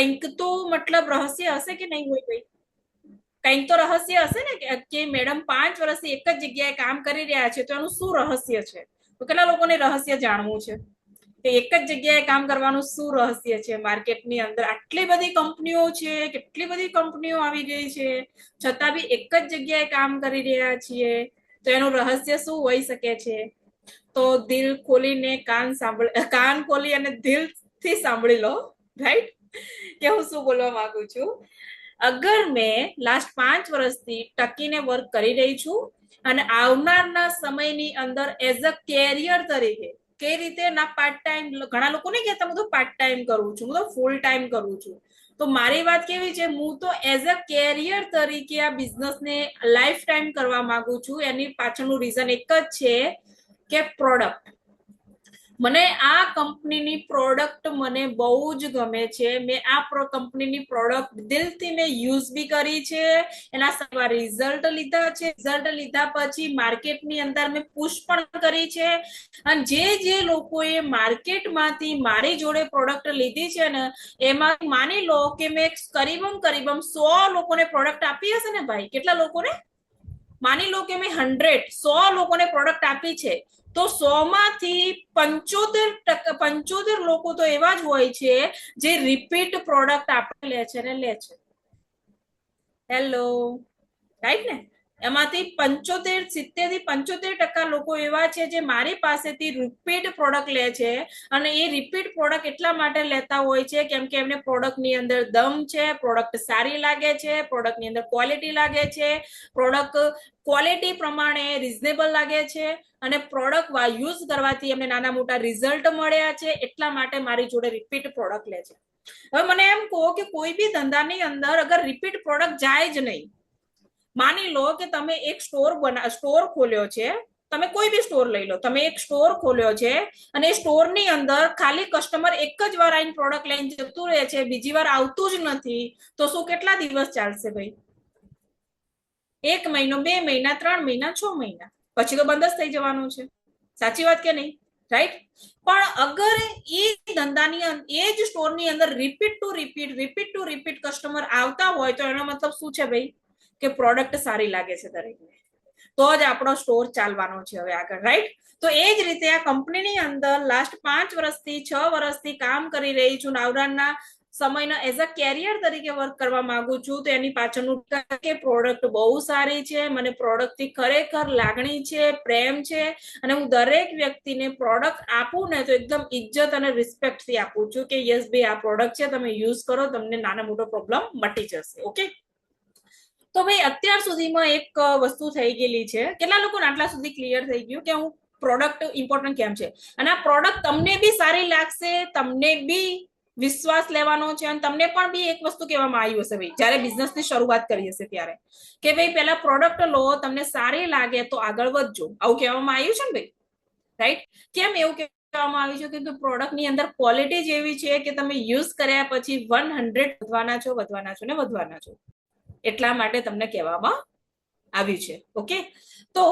કંઈક તો મતલબ રહસ્ય હશે કે નહીં હોય ભાઈ? કંઈક તો રહસ્ય હશે ને કે મેડમ 5 વર્ષથી એક જ જગ્યાએ કામ કરી રહ્યા છે, તો એનું શું રહસ્ય છે? તો કેટલા લોકોને રહસ્ય જાણવું છે કે એક જ જગ્યાએ કામ કરવાનું શું રહસ્ય છે? માર્કેટની અંદર આટલી બધી કંપનીઓ છે, કેટલી બધી કંપનીઓ આવી ગઈ છે, છતાં બી એક જ જગ્યાએ કામ કરી રહ્યા છીએ, તો એનું રહસ્ય શું હોઈ શકે છે? તો દિલ ખોલીને કાન ખોલી અને દિલથી સાંભળી લો, રાઈટ, કે હું શું બોલવા માંગુ છું. અગર મેં લાસ્ટ 5 વર્ષથી ટકીને વર્ક કરી રહી છું અને આવનારના સમયની અંદર એઝ અ કેરિયર તરીકે કઈ રીતે ના પાર્ટ ટાઈમ, ઘણા લોકો નહીં કહેતા હું તો પાર્ટ ટાઈમ કરું છું, હું તો ફૂલ ટાઈમ કરું છું, તો મારી વાત કેવી છે, હું તો એઝ અ કેરિયર તરીકે આ બિઝનેસને લાઈફ ટાઈમ કરવા માંગુ છું. એની પાછળનું રીઝન એક જ છે કે પ્રોડક્ટ. મને આ કંપનીની પ્રોડક્ટ મને બહુ જ ગમે છે. મેં આ કંપનીની પ્રોડક્ટ દિલથી મેં યુઝ બી કરી છે, એના સારા રિઝલ્ટ લીધા છે. રિઝલ્ટ લીધા પછી માર્કેટની અંદર મેં પુશ પણ કરી છે, અને જે લોકોએ માર્કેટમાંથી મારી જોડે પ્રોડક્ટ લીધી છે ને, એમાં માની લો કે મેં કરીબમ 100 લોકોને પ્રોડક્ટ આપી હશે ને ભાઈ. કેટલા લોકોને? માની લો કે મેં 100 લોકોને પ્રોડક્ટ આપી છે, તો 100 માંથી 75 લોકો તો એવા જ હોય છે જે રિપીટ પ્રોડક્ટ આપણે લે છે ને લે છે. હેલો, રાઈટ ને? એમાંથી 70 થી 75% લોકો એવા છે જે મારી પાસેથી રિપીટ પ્રોડક્ટ લે છે, અને એ રિપીટ પ્રોડક્ટ એટલા માટે લેતા હોય છે કેમ કે એમને પ્રોડક્ટની અંદર દમ છે, પ્રોડક્ટ સારી લાગે છે, પ્રોડક્ટની અંદર ક્વોલિટી લાગે છે, પ્રોડક્ટ ક્વોલિટી પ્રમાણે રિઝનેબલ લાગે છે, અને પ્રોડક્ટ યુઝ કરવાથી એમને નાના મોટા રિઝલ્ટ મળ્યા છે, એટલા માટે મારી જોડે રિપીટ પ્રોડક્ટ લે છે. હવે મને એમ કહો કે કોઈ બી ધંધાની અંદર અગર રિપીટ પ્રોડક્ટ જાય જ નહીં, માની લો કે તમે એક સ્ટોર ખોલ્યો છે, તમે કોઈ બી સ્ટોર લઈ લો, તમે એક સ્ટોર ખોલ્યો છે અને એ સ્ટોરની અંદર ખાલી કસ્ટમર એક જ વાર આઈને પ્રોડક્ટ લઈને જતું રહે છે, બીજી વાર આવતું જ નથી, તો શું કેટલા દિવસ ચાલશે ભાઈ? 1 મહિનો, 2 મહિના, 3 મહિના, 6 મહિના પછી તો બંધ જ થઈ જવાનું છે. સાચી વાત કે નહીં? રાઈટ? પણ અગર એ ધંધાની એ જ સ્ટોરની અંદર રિપીટ ટુ રિપીટ કસ્ટમર આવતા હોય, તો એનો મતલબ શું છે ભાઈ? કે પ્રોડક્ટ સારી લાગે છે દરેકને, તો જ આપણો સ્ટોર ચાલવાનો છે હવે આગળ, રાઈટ? તો એ જ રીતે આ કંપનીની અંદર લાસ્ટ 5 વર્ષથી 6 વર્ષથી કામ કરી રહી છું, આવનારના સમયના એઝ અ કેરિયર તરીકે વર્ક કરવા માંગુ છું. તો એની પાછળનું કે પ્રોડક્ટ બહુ સારી છે, મને પ્રોડક્ટથી ખરેખર લાગણી છે, પ્રેમ છે, અને હું દરેક વ્યક્તિને પ્રોડક્ટ આપું ને તો એકદમ ઇજ્જત અને રિસ્પેક્ટથી આપું છું કે યસ ભાઈ આ પ્રોડક્ટ છે, તમે યુઝ કરો, તમને નાનો મોટો પ્રોબ્લેમ મટી જશે. ઓકે, તો ભાઈ અત્યાર સુધીમાં એક વસ્તુ થઈ ગયેલી છે. કેટલા લોકોને આટલા સુધી ક્લિયર થઈ ગયું કે હું પ્રોડક્ટ ઇમ્પોર્ટન્ટ કેમ છે, અને આ પ્રોડક્ટ તમને બી સારી લાગશે, તમને બી વિશ્વાસ લેવાનો છે, અને તમને પણ બી એક વસ્તુ કહેવામાં આવ્યું હશે ભાઈ જ્યારે બિઝનેસની શરૂઆત કરી હશે ત્યારે, કે ભાઈ પહેલા પ્રોડક્ટ લો, તમને સારી લાગે તો આગળ વધજો, આવું કહેવામાં આવ્યું છે ને ભાઈ, રાઈટ? કેમ એવું કહેવામાં આવ્યું છે કે પ્રોડક્ટની અંદર ક્વોલિટી જેવી છે કે તમે યુઝ કર્યા પછી 100 વધવાના છો, એટલા માટે તમને કહેવામાં આવ્યું છે. ઓકે, તો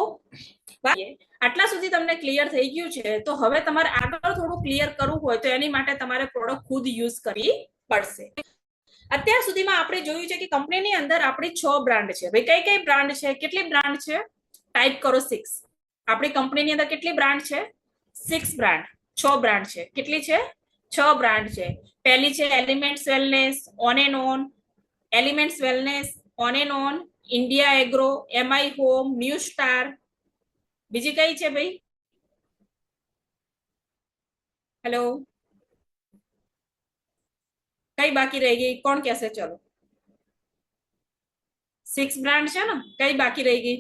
આટલા સુધી તમને ક્લિયર થઈ ગયું છે. તો હવે તમારે આગળ થોડું ક્લિયર કરવું હોય તો એની માટે તમારે પ્રોડક્ટ ખુદ યુઝ કરવી પડશે. અત્યાર સુધીમાં આપણે જોયું છે કે કંપનીની અંદર આપણી 6 બ્રાન્ડ છે. ભાઈ કઈ બ્રાન્ડ છે? કેટલી બ્રાન્ડ છે? ટાઈપ કરો 6. આપણી કંપનીની અંદર કેટલી બ્રાન્ડ છે? 6 બ્રાન્ડ. 6 બ્રાન્ડ છે. કેટલી છે? 6 બ્રાન્ડ છે. પહેલી છે elements wellness, on and on, elements wellness, on and on, India agro, MI home, new star. બીજી કઈ છે ભાઈ? હેલો, કઈ બાકી રહી ગઈ? કોણ કહેશે? ચલો, 6 બ્રાન્ડ છે ને, કઈ બાકી રહી ગઈ?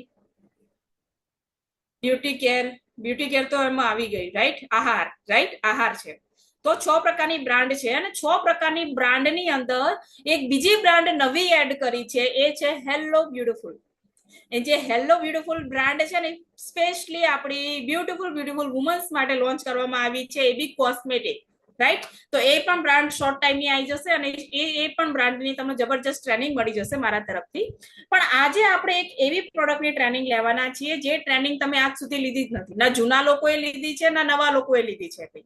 બ્યુટી કેર તો એમાં આવી ગઈ, રાઈટ? આહાર, રાઈટ? આહાર છે. તો 6 પ્રકારની બ્રાન્ડ છે, અને 6 પ્રકારની બ્રાન્ડની અંદર એક બીજી બ્રાન્ડ નવી એડ કરી છે, એ છે હેલો બ્યુટીફુલ. એ જે હેલો બ્યુટીફુલ બ્રાન્ડ છે ને, સ્પેશિયલી આપણી બ્યુટીફુલ વુમન્સ માટે લોન્ચ કરવામાં આવી છે, એ બી કોસ્મેટિક, રાઈટ? તો એ પણ બ્રાન્ડ શોર્ટ ટાઈમની આવી જશે, અને એ પણ બ્રાન્ડની તમને જબરજસ્ત ટ્રેનિંગ મળી જશે મારા તરફથી. પણ આજે આપણે એક એવી પ્રોડક્ટની ટ્રેનિંગ લેવાના છીએ જે ટ્રેનિંગ તમે આજ સુધી લીધી જ નથી, ના જૂના લોકોએ લીધી છે ના નવા લોકોએ લીધી છે.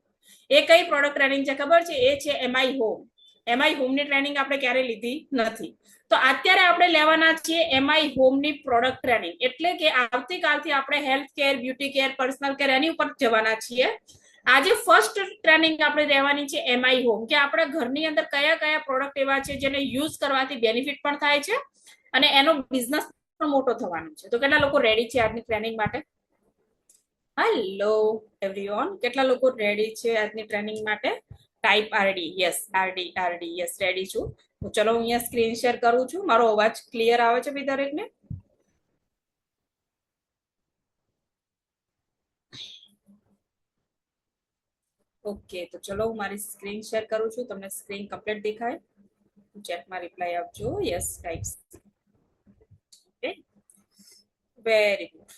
એ કઈ પ્રોડક્ટ ટ્રેનિંગ છે ખબર છે? એ છે એમઆઈ હોમ. એમઆઈ હોમ ની ટ્રેનિંગ આપણે ક્યારે લીધી નથી. તો અત્યારે આપણે લેવાના છીએ એમઆઈ હોમ ની પ્રોડક્ટ ટ્રેનિંગ. એટલે કે આવતીકાલથી આપણે health care, beauty care, personal care એની ઉપર જવાના છીએ. આજે ફર્સ્ટ ટ્રેનિંગ આપણે લેવાની છે એમઆઈ હોમ, કે આપણા ઘરની અંદર કયા કયા પ્રોડક્ટ એવા છે જેને યુઝ કરવાથી બેનિફિટ પણ થાય છે અને એનો બિઝનેસ પણ મોટો થવાનો છે. તો કેટલા લોકો રેડી છે આજની ટ્રેનિંગ માટે? હેલો એવરીવન, કેટલા લોકો રેડી છે આજની ટ્રેનિંગ માટે? Type ready. Yes, ready ready. Yes, ready છું. તો ચલો હું અહીંયા સ્ક્રીન શેર કરું છું. મારો અવાજ ક્લિયર આવે છે ભાઈ દરેકને? ઓકે, તો ચલો હું મારી સ્ક્રીન શેર કરું છું. તમને સ્ક્રીન કમ્પ્લીટ દેખાય? ચેટમાં રિપ્લાય આપજો. Yes, type. Okay, very good.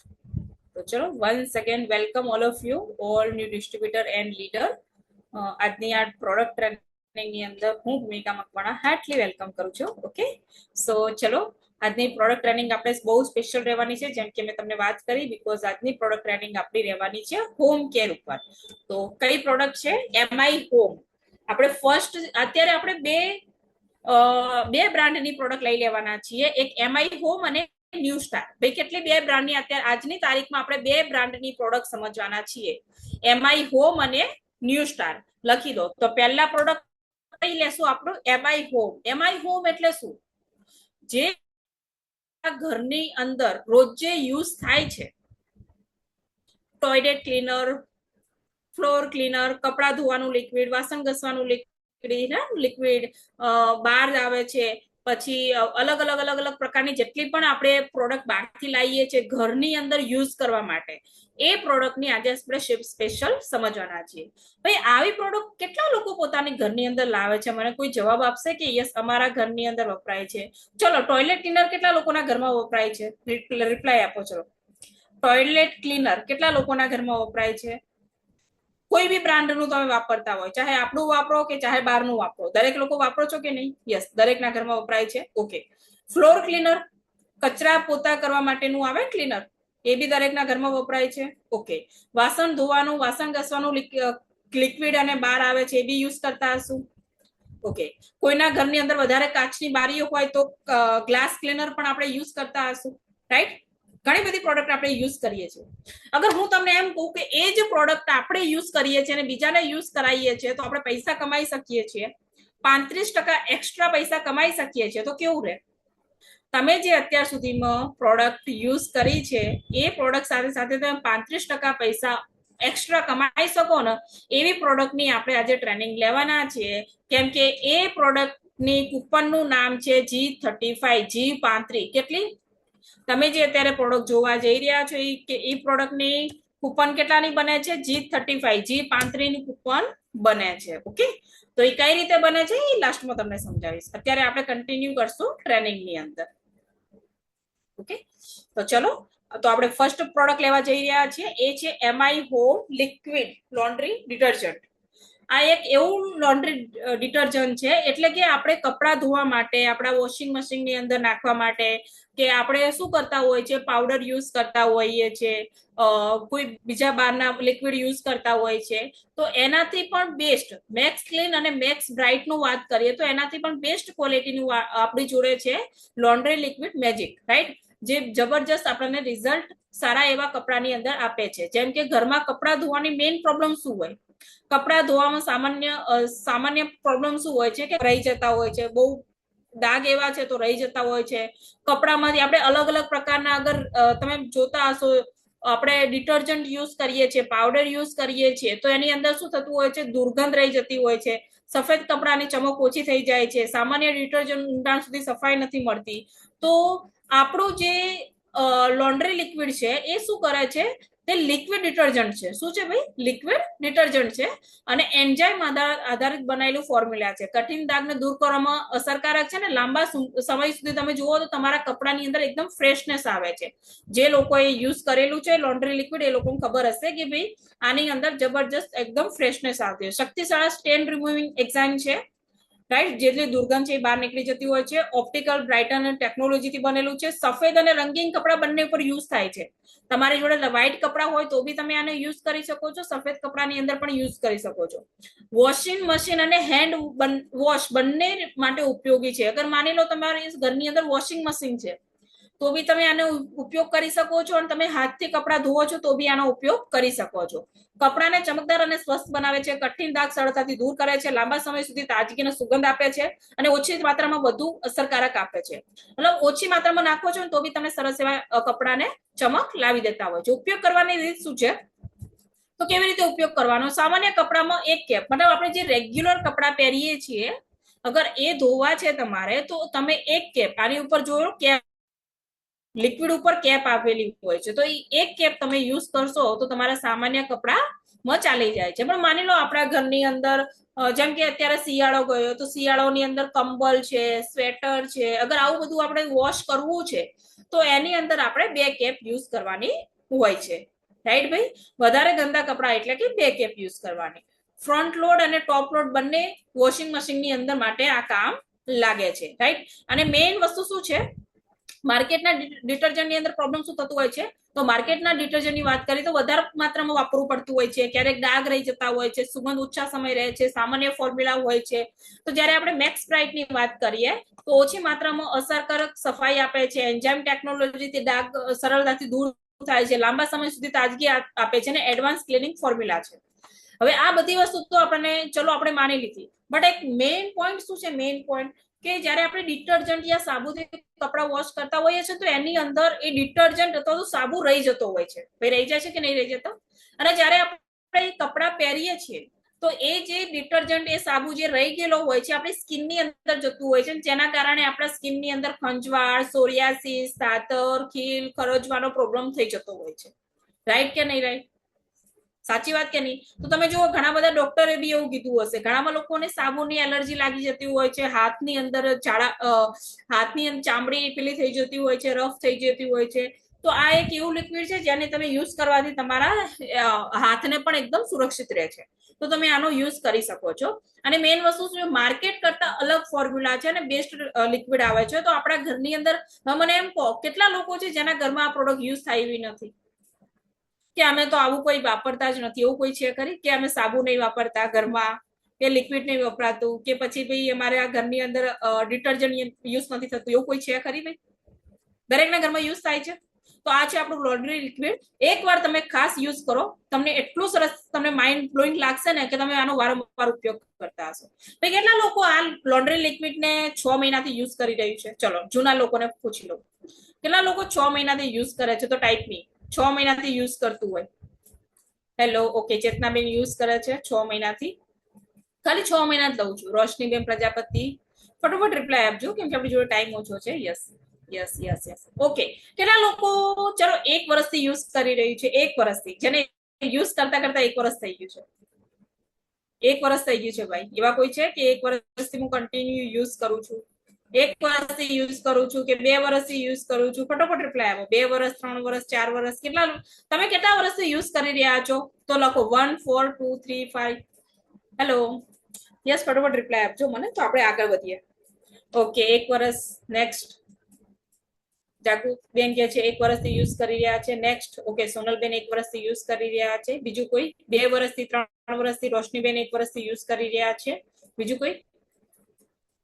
તો ચલો once again welcome all of you, all new distributor and leader. આજની આ પ્રોડક્ટ ટ્રેનિંગની અંદર હું ભૂમિકા મકવાણા હાર્ટલી વેલકમ કરું છું. ઓકે, સો ચલો આજની પ્રોડક્ટ ટ્રેનિંગ આપણે બહુ સ્પેશિયલ રહેવાની છે, જેમ કે મેં તમને વાત કરી, બીકોઝ આજની પ્રોડક્ટ ટ્રેનિંગ આપણી રહેવાની છે હોમ કેર ઉપર. તો કઈ પ્રોડક્ટ છે? MI home. આપણે ફર્સ્ટ અત્યારે આપણે બે બ્રાન્ડની પ્રોડક્ટ લઈ લેવાના છીએ, એક એમઆઈ હોમ અને ન્યૂ સ્ટાર. ભાઈ કેટલી બે બ્રાન્ડની અત્યારે આજની તારીખમાં આપણે બે બ્રાન્ડની પ્રોડક્ટ સમજવાના છીએ, એમઆઈ હોમ અને ન્યૂ સ્ટાર. લખી દો. તો પહેલા પ્રોડક્ટ કઈ લેશું આપણું? MI home. એમઆઈ હોમ એટલે શું? જે ઘરની અંદર રોજ જે યુઝ થાય છે, ટોયલેટ ક્લીનર, ફ્લોર ક્લીનર, કપડા ધોવાનું લિક્વિડ, વાસણ ઘસવાનું લિક્વિડ, બાર આવે છે, પછી અલગ અલગ અલગ અલગ પ્રકારની જેટલી પણ આપણે પ્રોડક્ટ બહારથી લાવીએ છીએ ઘરની અંદર યુઝ કરવા માટે, એ પ્રોડક્ટની આજે આપણે સ્પેશિયલ સમજવાના છીએ. ભાઈ આવી પ્રોડક્ટ કેટલા લોકો પોતાની ઘરની અંદર લાવે છે? મને કોઈ જવાબ આપશે કે યસ અમારા ઘરની અંદર વપરાય છે? ચલો, ટોયલેટ ક્લીનર કેટલા લોકોના ઘરમાં વપરાય છે? રિપ્લાય આપો. ચલો, ટોયલેટ ક્લીનર કેટલા લોકોના ઘરમાં વપરાય છે? કોઈ બી બ્રાન્ડનું તમે વાપરતા હોય, ચાહે આપણું વાપરો કે ચાહે બહારનું વાપરો, દરેક લોકો વાપરો છો કે નહીં? યસ, દરેકના ઘરમાં વપરાય છે. ઓકે, ફ્લોર ક્લીનર, કચરા પોતા કરવા માટેનું આવે ક્લીનર, એ બી દરેકના ઘરમાં વપરાય છે. ઓકે, વાસણ ધોવાનું, વાસણ ઘસવાનું લિક્વિડ અને બાર આવે છે, એ બી યુઝ કરતા હશું. ઓકે, કોઈના ઘરની અંદર વધારે કાચની બારીઓ હોય તો ગ્લાસ ક્લીનર પણ આપણે યુઝ કરતા હશું, રાઈટ? ઘણી બધી પ્રોડક્ટ આપણે યુઝ કરીએ છીએ. અગર હું તમને એમ કહું કે એ જ પ્રોડક્ટ આપણે યુઝ કરીએ છીએ અને બીજાને યુઝ કરાવીએ છીએ, તો આપણે પૈસા કમાઈ શકીએ છીએ, 35% એક્સ્ટ્રા પૈસા કમાઈ શકીએ છીએ. તો કેવું રહે? તમે જે અત્યાર સુધીમાં પ્રોડક્ટ યુઝ કરી છે, એ પ્રોડક્ટ સાથે સાથે તમે 35% પૈસા એક્સ્ટ્રા કમાઈ શકો ને, એવી પ્રોડક્ટની આપણે આજે ટ્રેનિંગ લેવાના છીએ. કેમ કે એ પ્રોડક્ટની કૂપનનું નામ છે G35, G35. કેટલી? તમે જે અત્યારે પ્રોડક્ટ જોવા જઈ રહ્યા છો એ પ્રોડક્ટની કૂપન કેટલાની બને છે? G35, G35 ની કૂપન બને છે. ઓકે, તો એ કઈ રીતે બને છે એ લાસ્ટમાં તમને સમજાવીશ. અત્યારે આપણે કન્ટિન્યુ કરશું ટ્રેનિંગની અંદર. ઓકે, તો ચલો, તો આપણે ફર્સ્ટ પ્રોડક્ટ લેવા જઈ રહ્યા છીએ, એ છે MI home liquid laundry detergent. આ એક એવું લોન્ડ્રી ડિટર્જન્ટ છે, એટલે કે આપણે કપડા ધોવા માટે, આપણા વોશિંગ મશીનની અંદર નાખવા માટે, કે આપણે શું કરતા હોય છે, પાવડર યુઝ કરતા હોઈએ છીએ, કોઈ બીજા બહારના લિક્વિડ યુઝ કરતા હોય છે, તો એનાથી પણ બેસ્ટ મેક્સ ક્લીન અને મેક્સ બ્રાઇટ નું વાત કરીએ તો એનાથી પણ બેસ્ટ ક્વોલિટીનું આપણી જોડે છે લોન્ડ્રી લિક્વિડ મેજિક, રાઈટ? જે જબરજસ્ત આપણને રિઝલ્ટ સારા એવા કપડાની અંદર આપે છે. જેમ કે ઘરમાં કપડા ધોવાની મેઇન પ્રોબ્લેમ શું હોય? કપડા ધોવામાં સામાન્ય પ્રોબ્લેમ શું હોય છે કે રહી જતા હોય છે, બહુ દાગ એવા છે તો રહી જતા હોય છે. કપડામાંથી આપણે અલગ અલગ પ્રકારના, અગર તમે જોતા હશો, આપણે ડિટર્જન્ટ યુઝ કરીએ છીએ, પાવડર યુઝ કરીએ છીએ, તો એની અંદર શું થતું હોય છે? દુર્ગંધ રહી જતી હોય છે, સફેદ કપડાની ચમક ઓછી થઈ જાય છે, સામાન્ય ડિટર્જન્ટ ઊંડાણ સુધી સફાઈ નથી મળતી. તો આપણું જે લોન્ડ્રી લિક્વિડ છે એ શું કરે છે? તે લિક્વિડ ડિટર્જન્ટ છે. શું છે ભાઈ? લિક્વિડ ડિટર્જન્ટ છે અને એન્ઝાઇમ આધારિત બનાવેલું ફોર્મ્યુલા છે. કઠિન દાગને દૂર કરવામાં અસરકારક છે ને લાંબા સમય સુધી તમે જુઓ તો તમારા કપડાની અંદર એકદમ ફ્રેશનેસ આવે છે. જે લોકોએ યુઝ કરેલું છે લોન્ડ્રી લિક્વિડ, એ લોકોને ખબર હશે કે ભાઈ આની અંદર જબરજસ્ત એકદમ ફ્રેશનેસ આવતી હોય. શક્તિશાળી સ્ટેન રિમૂવિંગ એન્ઝાઇમ છે, રાઈટ, જેટલી દુર્ગંધ છે એ બહાર નીકળી જતી હોય છે. ઓપ્ટિકલ બ્રાઇટન ટેકનોલોજીથી બનેલું છે. સફેદ અને રંગીન કપડા બંને ઉપર યુઝ થાય છે. તમારી જોડે વ્હાઇટ કપડા હોય તો બી તમે આને યુઝ કરી શકો છો, સફેદ કપડાની અંદર પણ યુઝ કરી શકો છો. વોશિંગ મશીન અને હેન્ડ વોશ બંને માટે ઉપયોગી છે. અગર માની લો તમારી ઘરની અંદર વોશિંગ મશીન છે તો બી તમે આનો ઉપયોગ કરી શકો છો, અને તમે હાથથી કપડા ધોવો છો તો બી આનો ઉપયોગ કરી શકો છો. કપડાને ચમકદાર અને સ્વસ્થ બનાવે છે, કઠિન દાગ સરળતાથી દૂર કરે છે, લાંબા સમય સુધી તાજગી અને સુગંધ આપે છે, અને ઓછી માત્રામાં વધુ અસરકારક આપે છે. મતલબ ઓછી માત્રામાં નાખો છો તો બી તમે સરસ એવા કપડાને ચમક લાવી દેતા હોય છે. ઉપયોગ કરવાની રીત શું છે, તો કેવી રીતે ઉપયોગ કરવાનો? સામાન્ય કપડામાં એક કેપ, મતલબ આપણે જે રેગ્યુલર કપડા પહેરીએ છીએ અગર એ ધોવા છે તમારે તો તમે એક કેપ, આની ઉપર જોયો કેપ, લિક્વિડ ઉપર કેપ આપેલી હોય છે, તો એક કેપ તમે યુઝ કરશો તો તમારા સામાન્ય કપડામાં ચાલી જાય છે. પણ માની લો આપણા ઘરની અંદર જેમ કે અત્યારે શિયાળો ગયો તો શિયાળોની અંદર કંબલ છે, સ્વેટર છે, અગર આવું બધું આપણે વોશ કરવું છે તો એની અંદર આપણે 2 કેપ યુઝ કરવાની હોય છે. રાઈટ ભાઈ, વધારે ગંદા કપડા એટલે કે 2 કેપ યુઝ કરવાની. ફ્રન્ટ લોડ અને ટોપ લોડ બંને વોશિંગ મશીનની અંદર માટે આ કામ લાગે છે. રાઈટ, અને મેઇન વસ્તુ શું છે, માર્કેટના ડિટર્જન્ટની અંદર પ્રોબ્લેમ શું થતું હોય છે, તો માર્કેટના ડિટર્જન્ટની વાત કરીએ તો વધારે માત્રામાં વાપરવું પડતું હોય છે, ક્યારેક ડાઘ રહી જતા હોય છે, સુગંધ ઓછા સમય રહે છે, સામાન્ય ફોર્મ્યુલા હોય છે. તો જ્યારે આપણે મેક્સ બ્રાઇટની વાત કરીએ તો ઓછી માત્રામાં અસરકારક સફાઈ આપે છે, એન્ઝાઇમ ટેકનોલોજીથી ડાઘ સરળતાથી દૂર થાય છે, લાંબા સમય સુધી તાજગી આપે છે, અને એડવાન્સ ક્લિનિંગ ફોર્મ્યુલા છે. હવે આ બધી વસ્તુ તો આપણને ચલો આપણે માની લીધી, બટ એક મેઇન પોઈન્ટ શું છે, મેઇન પોઈન્ટ કે જ્યારે આપણે ડિટર્જન્ટ યા સાબુથી કપડા વોશ કરતા હોઈએ છીએ તો એની અંદર એ ડિટર્જન્ટ અથવા તો સાબુ રહી જતો હોય છે. ભાઈ રહી જાય છે કે નહીં રહી જતો? અને જ્યારે આપણે કપડા પહેરીએ છીએ તો એ જે ડિટર્જન્ટ એ સાબુ જે રહી ગયેલો હોય છે આપણી સ્કિનની અંદર જતું હોય છે, જેના કારણે આપણા સ્કિનની અંદર ખંજવાળ, સોરિયાસિસ, સાતર, ખીલ, ખરજવાનો પ્રોબ્લેમ થઈ જતો હોય છે. રાઈટ કે નહીં રાઈટ? સાચી વાત કે નહીં? તો તમે જુઓ ઘણા બધા ડોક્ટરે બી એવું કીધું હશે, ઘણા લોકોને સાબુની એલર્જી લાગી જતી હોય છે, હાથની અંદર હાથની અંદર ચામડી પેલી થઈ જતી હોય છે, રફ થઈ જતી હોય છે. તો આ એક એવું લિક્વિડ છે જેને તમે યુઝ કરવાથી તમારા હાથને પણ એકદમ સુરક્ષિત રહે છે. તો તમે આનો યુઝ કરી શકો છો. અને મેઇન વસ્તુ શું, માર્કેટ કરતા અલગ ફોર્મ્યુલા છે અને બેસ્ટ લિક્વિડ આવે છે. તો આપણા ઘરની અંદર મને એમ કહો કેટલા લોકો છે જેના ઘરમાં આ પ્રોડક્ટ યુઝ થાય એવી નથી, કે અમે તો આવું કોઈ વાપરતા જ નથી, એવું કોઈ છે ખરી કે અમે સાબુ નહીં વાપરતા ઘરમાં, કે લિક્વિડ નહીં વપરાતું, કે પછી ભાઈ અમારે આ ઘરની અંદર ડિટર્જન્ટ યુઝ નથી થતું, એવું કોઈ છે ખરી ભાઈ? દરેકના ઘરમાં યુઝ થાય છે. તો આ છે આપણું લોન્ડ્રી લિક્વિડ. એકવાર તમે ખાસ યુઝ કરો, તમને એટલું સરસ તમને માઇન્ડ બ્લોઈંગ લાગશે ને કે તમે આનો વારંવાર ઉપયોગ કરતા હશો. ભાઈ કેટલા લોકો આ લોન્ડ્રી લિક્વિડને 6 મહિનાથી યુઝ કરી રહ્યું છે? ચલો જૂના લોકોને પૂછી લો, કેટલા લોકો 6 મહિનાથી યુઝ કરે છે? તો ટાઈપ મી, 6 મહિનાથી યુઝ કરતું હોય. હેલો, ઓકે, ચેતનાબેન યુઝ કરે છે 6 મહિનાથી. ખાલી 6 મહિના જ લઉં છું. રોશનીબેન પ્રજાપતિ ફટોફટ રિપ્લાય આપજો કેમ કે આપણી જોડે ટાઈમ ઓછો છે. Yes yes yes yes, okay. કેટલા લોકો ચલો 1 વર્ષથી યુઝ કરી રહ્યું છે? 1 વર્ષથી, જેને યુઝ કરતા કરતા 1 વર્ષ થઈ ગયું છે? 1 વર્ષ થઈ ગયું છે ભાઈ? એવા કોઈ છે કે 1 વર્ષથી હું કન્ટિન્યુ યુઝ કરું છું, 1 વર્ષથી યુઝ કરું છું, કે 2 વર્ષથી યુઝ કરું છું? ફટોફટ રિપ્લાય આપો. 2 વર્ષ, 3 વર્ષ, 4 વર્ષ, કેટલા તમે કેટલા વર્ષથી યુઝ કરી રહ્યા છો? તો લખો 1, 4, 2, 3, 5. હેલો, યસ, ફટોફટ રિપ્લાય આપજો મને તો આપણે આગળ વધીએ. ઓકે, 1 વર્ષ. નેક્સ્ટ જાગૃત બેન કે છે 1 વર્ષથી યુઝ કરી રહ્યા છે. નેક્સ્ટ, ઓકે, સોનલબેન 1 વર્ષથી યુઝ કરી રહ્યા છે. બીજું કોઈ? 2 વર્ષથી, 3 વર્ષથી? રોશનીબેન 1 વર્ષથી યુઝ કરી રહ્યા છે. બીજું કોઈ?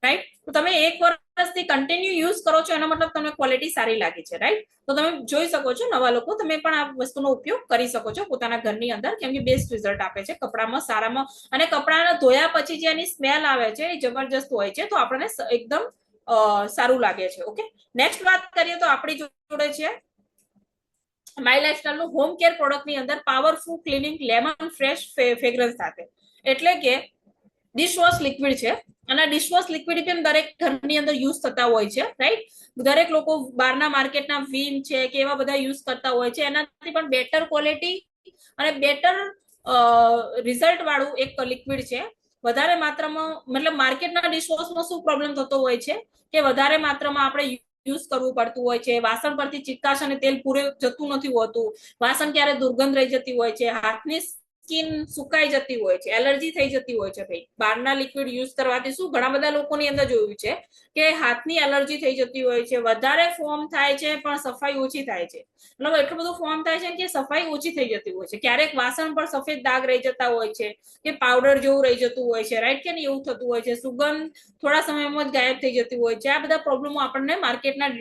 રાઈટ, તો તમે 1 વર્ષથી કન્ટિન્યુ યુઝ કરો છો એનો મતલબ તમને ક્વોલિટી સારી લાગી છે. રાઈટ, તો તમે જોઈ શકો છો નવા લોકો, તમે પણ આ વસ્તુનો ઉપયોગ કરી શકો છો પોતાના ઘરની અંદર, કેમ કે બેસ્ટ રિઝલ્ટ આપે છે કપડામાં, સારામાં. અને કપડાને ધોયા પછી જે એની સ્મેલ આવે છે એ જબરજસ્ત હોય છે, તો આપણને એકદમ સારું લાગે છે. ઓકે, નેક્સ્ટ વાત કરીએ તો આપણી જોડે છે માય લાઇફસ્ટાઇલ નું હોમ કેર પ્રોડક્ટ ની અંદર powerful cleaning lemon fresh fragrance સાથે, એટલે કે ડિશવોશ લિક્વિડ છે. અને ડિશવોશ લિક્વિડ પણ દરેક ઘરની અંદર યુઝ થતા હોય છે. રાઈટ, દરેક લોકો બહારના માર્કેટના વીમ છે કે એવા બધા યુઝ કરતા હોય છે, એનાથી પણ બેટર ક્વોલિટી અને બેટર રિઝલ્ટ વાળું એક લિક્વિડ છે. વધારે માત્રામાં, મતલબ માર્કેટના ડિશવોશમાં શું પ્રોબ્લેમ થતો હોય છે કે વધારે માત્રામાં આપણે યુઝ કરવું પડતું હોય છે, વાસણ પરથી ચિકાશ અને તેલ પૂરે જતું નથી હોતું, વાસણ ક્યારે દુર્ગંધ રહી જતી હોય છે, હાથની સ્કિન સુકાઈ જતી હોય છે, એલર્જી થઈ જતી હોય છે ભાઈ બહારના લિક્વિડ યુઝ કરવાથી. શું ઘણા બધા લોકોની અંદર જોયું છે કે હાથની એલર્જી થઈ જતી હોય છે, વધારે ફોર્મ થાય છે પણ સફાઈ ઓછી થાય છે. મતલબ એટલું બધું ફોર્મ થાય છે કે સફાઈ ઓછી થઈ જતી હોય છે. ક્યારેક વાસણ પર સફેદ દાગ રહી જતા હોય છે કે પાવડર જેવું રહી જતું હોય છે, રાઈટ કે નહીં, એવું થતું હોય છે. સુગંધ થોડા સમયમાં જ ગાયબ થઈ જતી હોય છે. આ બધા પ્રોબ્લેમો આપણને માર્કેટના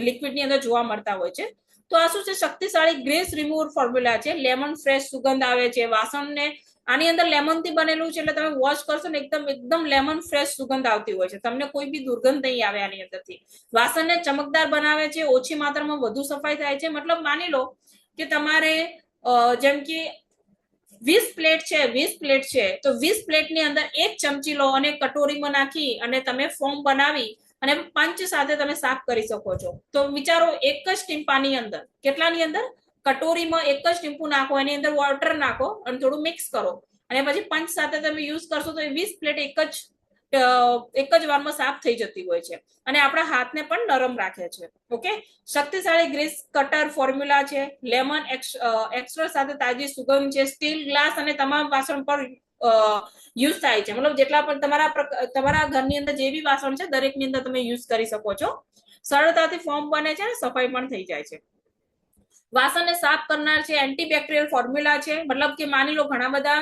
લિક્વિડની અંદર જોવા મળતા હોય છે. તો આ શું છે, શક્તિશાળી ગ્રીસ રિમૂવર ફોર્મ્યુલા છે. લેમન ફ્રેશ સુગંધ આવે છે વાસણને. આની અંદર લેમન થી બનેલું છે એટલે તમે વોશ કરશો ને એકદમ લેમન ફ્રેશ સુગંધ આવતી હોય છે. તમને કોઈ બી દુર્ગંધ નહીં આવે આની અંદરથી. વાસણને ચમકદાર બનાવે છે, ઓછી માત્રામાં વધુ સફાઈ થાય છે. મતલબ માની લો કે તમારે જેમ કે 20 પ્લેટ છે, 20 પ્લેટ છે, તો 20 પ્લેટની અંદર 1 ચમચી લો અને કટોરીમાં નાખી અને તમે ફોર્મ બનાવી અને પંચ સાથે તમે સાફ કરી શકો છો. તો વિચારો એક જ ટીમ્પાની અંદર, કેટલાની અંદર, કટોરીમાં એક જ ટીમ્પુ નાખો, એની અંદર વોટર નાખો અને થોડું મિક્સ કરો અને પછી પંચ સાથે તમે યુઝ કરશો તો એ 20 પ્લેટ એક જ વારમાં સાફ થઈ જતી હોય છે અને આપણા હાથને પણ નરમ રાખે છે. ઓકે, શક્તિશાળી ગ્રીસ કટર ફોર્મ્યુલા છે. લેમન એક્સ્ટ્રા સાથે તાજી સુગંધ છે. સ્ટીલ, ગ્લાસ અને તમામ વાસણ પર યુઝ થાય છે. મતલબ જેટલા પણ તમારા ઘરની અંદર જે બી વાસણ છે દરેકની અંદર તમે યુઝ કરી શકો છો. સરળતાથી ફોર્મ બને છે અને સફાઈ પણ થઈ જાય છે. વાસણને સાફ કરનાર છે. એન્ટીબેક્ટેરિયલ ફોર્મ્યુલા છે. મતલબ કે માની લો ઘણા બધા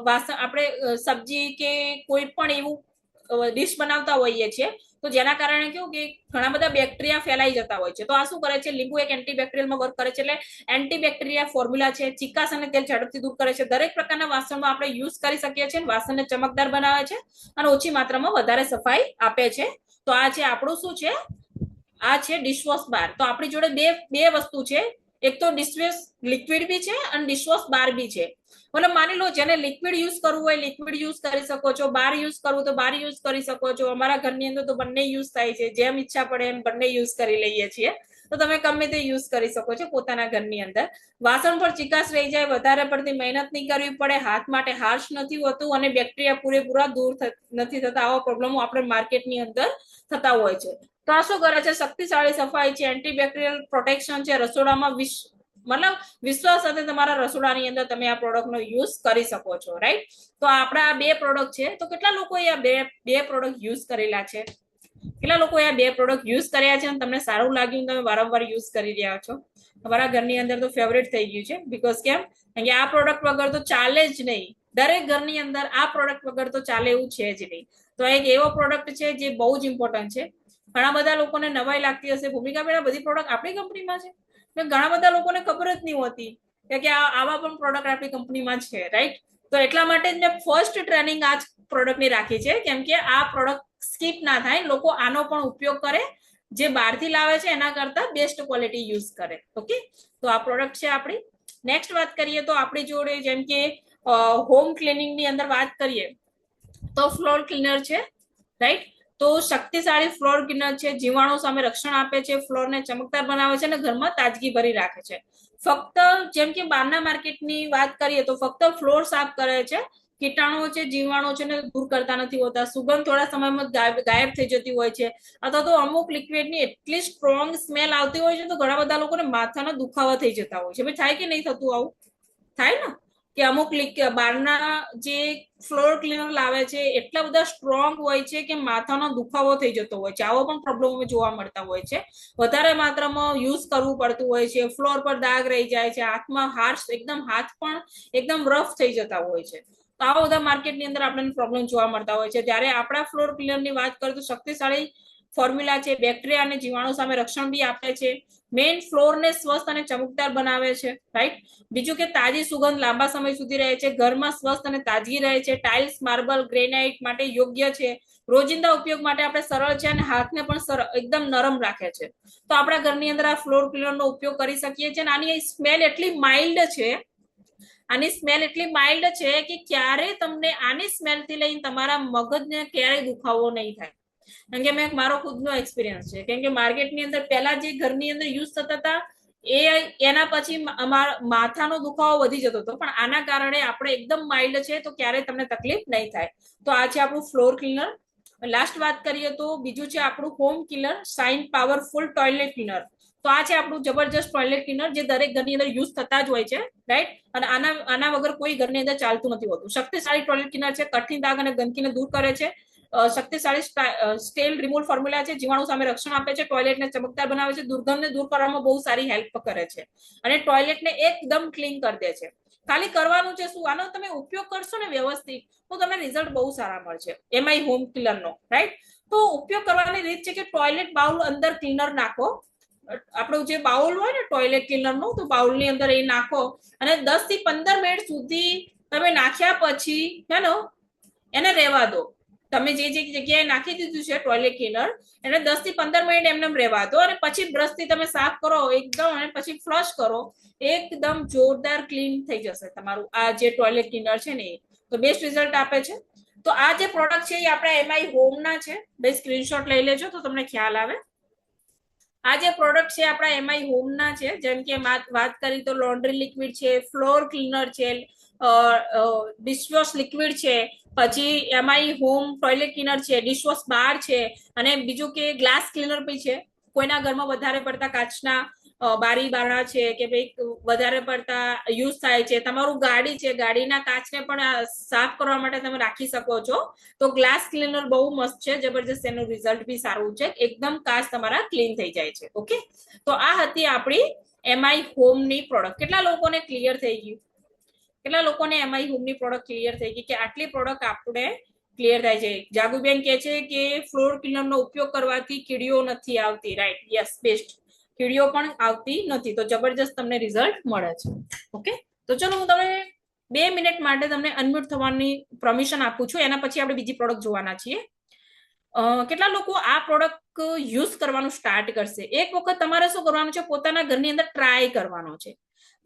વાસણ આપણે સબ્જી કે કોઈ પણ એવું ડીશ બનાવતા હોઈએ છીએ તો જેના કારણે કેવું કે ઘણા બધા બેક્ટેરિયા ફેલાઈ જતા હોય છે. તો આ શું કરે છે, લીંબુ એક એન્ટીબેક્ટેરિયલમાં વર્ક કરે છે. એટલે એન્ટીબેક્ટેરિયા ફોર્મ્યુલા છે. ચીકાશ અને તેલ ઝડપથી દૂર કરે છે. દરેક પ્રકારના વાસણમાં આપણે યુઝ કરી શકીએ છીએ. વાસણને ચમકદાર બનાવે છે અને ઓછી માત્રામાં વધારે સફાઈ આપે છે. તો આ છે આપણું શું છે, આ છે ડિશવોશ બાર. તો આપણી જોડે બે વસ્તુ છે. એક તો ડિશવોશ લિક્વિડ બી છે અને ડિશવોશ બાર બી છે. મતલબ માની લો જેને લિક્વિડ યુઝ કરવું હોય લિક્વિડ યુઝ કરી શકો છો, બાર યુઝ કરવું તો બાર યુઝ કરી શકો છો. અમારા ઘરની અંદર તો બંને યુઝ થાય છે, જેમ ઈચ્છા પડે એમ બંને યુઝ કરી લઈએ છીએ. તો તમે ગમે તે યુઝ કરી શકો છો પોતાના ઘરની અંદર. વાસણ પર ચીકાશ રહી જાય, વધારે પડતી મહેનત નહીં કરવી પડે, હાથ માટે હાર્શ નથી હોતું અને બેક્ટેરિયા પૂરેપૂરા દૂર નથી થતા. આવા પ્રોબ્લેમો આપણે માર્કેટની અંદર થતા હોય છે. તો આ શું કરે છે, શક્તિશાળી સફાઈ છે, એન્ટીબેક્ટેરિયલ પ્રોટેક્શન છે. રસોડામાં મતલબ વિશ્વાસ સાથે તમારા રસોડાની અંદર તમે આ પ્રોડક્ટનો યુઝ કરી શકો છો, રાઈટ. તો આપણા આ બે પ્રોડક્ટ છે. તો કેટલા લોકોએ આ બે પ્રોડક્ટ યુઝ કરેલા છે? કેટલા લોકોએ આ બે પ્રોડક્ટ યુઝ કર્યા છે અને તમને સારું લાગ્યું, તમે વારંવાર યુઝ કરી રહ્યા છો? તમારા ઘરની અંદર તો ફેવરેટ થઈ ગયું છે. બીકોઝ કેમ, કારણ કે આ પ્રોડક્ટ વગર તો ચાલે જ નહીં. દરેક ઘરની અંદર આ પ્રોડક્ટ વગર તો ચાલે એવું છે જ નહીં. તો એક એવો પ્રોડક્ટ છે જે બહુ જ ઇમ્પોર્ટન્ટ છે. ઘણા બધા લોકોને નવાઈ લાગતી હશે, ભૂમિકા બેન બધી પ્રોડક્ટ આપણી કંપનીમાં છે. ઘણા બધા લોકોને ખબર જ નહીં હોતી કે આવા પણ પ્રોડક્ટ આપણી કંપનીમાં છે, રાઈટ. તો એટલા માટે જ મેં ફર્સ્ટ ટ્રેનિંગ આ પ્રોડક્ટની રાખી છે, કેમ કે આ પ્રોડક્ટ સ્કીપ ના થાય, લોકો આનો પણ ઉપયોગ કરે, જે બહારથી લાવે છે એના કરતા બેસ્ટ ક્વોલિટી યુઝ કરે. ઓકે, તો આ પ્રોડક્ટ છે આપણી. નેક્સ્ટ વાત કરીએ તો આપણી જોડે જેમ કે હોમ ક્લિનિંગ ની અંદર વાત કરીએ તો ફ્લોર ક્લીનર છે, રાઈટ. તો શક્તિશાળી ફ્લોર ક્લીનર છે. જીવાણુ સામે રક્ષણ આપે છે, ફ્લોરને ચમકદાર બનાવે છે અને ઘરમાં તાજગી ભરી રાખે છે. ફક્ત જેમ કે બહારના માર્કેટની વાત કરીએ તો ફક્ત ફ્લોર સાફ કરે છે, કીટાણુઓ છે, જીવાણુઓ છે ને દૂર કરતા નથી હોતા. સુગંધ થોડા સમયમાં ગાયબ થઈ જતી હોય છે, અથવા તો અમુક લિક્વિડની એટલી સ્ટ્રોંગ સ્મેલ આવતી હોય છે તો ઘણા બધા લોકોને માથાના દુખાવા થઈ જતા હોય છે. ભાઈ થાય કે નહીં થતું? આવું થાય ને કે અમુક બહારના જે ફ્લોર ક્લીનર લાવે છે એટલા બધા સ્ટ્રોંગ હોય છે કે માથાનો દુખાવો થઈ જતો હોય છે. આવો પણ પ્રોબ્લેમ જોવા મળતા હોય છે. વધારે માત્રામાં યુઝ કરવું પડતું હોય છે, ફ્લોર પર દાગ રહી જાય છે, હાથમાં હાથ પણ એકદમ રફ થઈ જતા હોય છે. તો આવા બધા માર્કેટની અંદર આપણને પ્રોબ્લેમ જોવા મળતા હોય છે. જ્યારે આપણા ફ્લોર ક્લીનરની વાત કરીએ તો શક્તિશાળી ફોર્મ્યુલા છે, બેક્ટેરિયા અને જીવાણુ સામે રક્ષણ બી આપે છે, મેઇન ફ્લોરને સ્વસ્થ અને ચમકદાર બનાવે છે, રાઈટ. બીજું કે તાજી સુગંધ લાંબા સમય સુધી રહે છે, ઘરમાં સ્વસ્થ અને તાજગી રહે છે, ટાઇલ્સ, માર્બલ, ગ્રેનાઇટ માટે યોગ્ય છે, રોજિંદા ઉપયોગ માટે આપણે સરળ છે અને હાથને પણ એકદમ નરમ રાખે છે. તો આપણા ઘરની અંદર આ ફ્લોર ક્લીનરનો ઉપયોગ કરી શકીએ છીએ. આની સ્મેલ એટલી માઇલ્ડ છે, આની સ્મેલ એટલી માઇલ્ડ છે કે ક્યારે તમને આની સ્મેલથી લઈને તમારા મગજને ક્યારેય દુખાવો નહીં થાય. કારણ કે મેં મારો ખુદનો એક્સપિરિયન્સ છે, કેમ કે માર્કેટની અંદર પહેલા જે ઘરની અંદર યુઝ થતા હતા એના પછી માથાનો દુખાવો વધી જતો હતો, પણ આના કારણે આપણે એકદમ માઇલ્ડ છે તો ક્યારેય તમને તકલીફ નહીં થાય. તો આ છે આપણું ફ્લોર ક્લીનર. લાસ્ટ વાત કરીએ તો બીજું છે આપણું home cleaner, shine powerful toilet cleaner. તો આ છે આપણું જબરજસ્ત ટોયલેટ ક્લીનર જે દરેક ઘરની અંદર યુઝ થતા જ હોય છે, રાઈટ. અને આના વગર કોઈ ઘરની અંદર ચાલતું નથી હોતું. શક્તિશાળી ટોયલેટ ક્લીનર છે, કઠિન દાગ અને ગંદકીને દૂર કરે છે. શક્તિશાળી સ્ટેલ રિમૂવલ ફોર્મ્યુલા છે, જીવાણુ સામે રક્ષણ આપે છે, ટોયલેટને ચમકદાર બનાવે છે, દુર્ગંધને દૂર કરવામાં બહુ સારી હેલ્પ કરે છે, અને ટોયલેટને એકદમ ક્લીન કરી દે છે. ખાલી કરવાનું છે શું, આનો તમે ઉપયોગ કરશો ને વ્યવસ્થિત તો તમને રિઝલ્ટ બહુ સારા મળશે એમઆઈ હોમ ક્લીનરનો, રાઈટ. તો ઉપયોગ કરવાની રીત છે કે ટોયલેટ બાઉલ અંદર ક્લીનર નાખો. આપણું જે બાઉલ હોય ને ટોયલેટ ક્લીનર નું, તો બાઉલ ની અંદર એ નાખો અને 10 થી 15 મિનિટ સુધી તમે નાખ્યા પછી એને રહેવા દો. તમે જે જગ્યાએ નાખી દીધું છે ટોયલેટ ક્લીનર એને 10 થી 15 મિનિટ એમને રહેવા દો, અને પછી બ્રશ થી તમે સાફ કરો એકદમ, અને પછી ફ્લશ કરો. એકદમ જોરદાર ક્લીન થઈ જશે તમારું આ જે ટોયલેટ ક્લીનર છે ને. તો બેસ્ટ રિઝલ્ટ આપે છે. તો આ જે પ્રોડક્ટ છે એ આપણા એમઆઈ હોમ ના છે. બે સ્ક્રીનશોટ લઈ લેજો તો તમને ખ્યાલ આવે. આ જે પ્રોડક્ટ છે આપણા એમઆઈ હોમ ના છે. જેમ કે વાત કરી તો લોન્ડ્રી લિક્વિડ છે, ફ્લોર ક્લીનર છે, ડિશવોશ લિક્વિડ છે, પછી એમઆઈ હોમ ટોયલેટ ક્લીનર છે, ડિશવોશ બાર છે, અને બીજું કે ગ્લાસ ક્લીનર બી છે. કોઈના ઘરમાં વધારે પડતા કાચના બારી બારણા છે કે ભાઈ વધારે પડતા યુઝ થાય છે, તમારું ગાડી છે, ગાડીના કાચને પણ સાફ કરવા માટે તમે રાખી શકો છો. તો ગ્લાસ ક્લીનર બહુ મસ્ત છે, જબરજસ્ત. એનું રિઝલ્ટ બી સારું છે, એકદમ કાચ તમારા ક્લીન થઈ જાય છે. ઓકે, તો આ હતી આપણી એમઆઈ હોમ ની પ્રોડક્ટ. કેટલા લોકોને ક્લિયર થઈ ગયું? કેટલા લોકોને એમઆઈ હોમ ની પ્રોડક્ટ ક્લિયર થઈ ગઈ કે આટલી પ્રોડક્ટ આપણે ક્લિયર થાય છે? જાગુબેન કે છે કે ફ્લોર ક્લીનર નો ઉપયોગ કરવાથી કીડીઓ નથી આવતી, રાઈટ? Yes, best. કીડીઓ પણ આવતી નથી. તો જબરજસ્ત તમને રિઝલ્ટ મળે છે. ઓકે, તો ચલો હું તમને 2 મિનિટ માટે તમને અનમ્યુટ થવાની પરમિશન આપું છું. એના પછી આપણે બીજી પ્રોડક્ટ જોવાના છીએ. કેટલા લોકો આ પ્રોડક્ટ યુઝ કરવાનું સ્ટાર્ટ કરશે? એક વખત તમારે શું કરવાનું છે, પોતાના ઘરની અંદર ટ્રાય કરવાનો છે.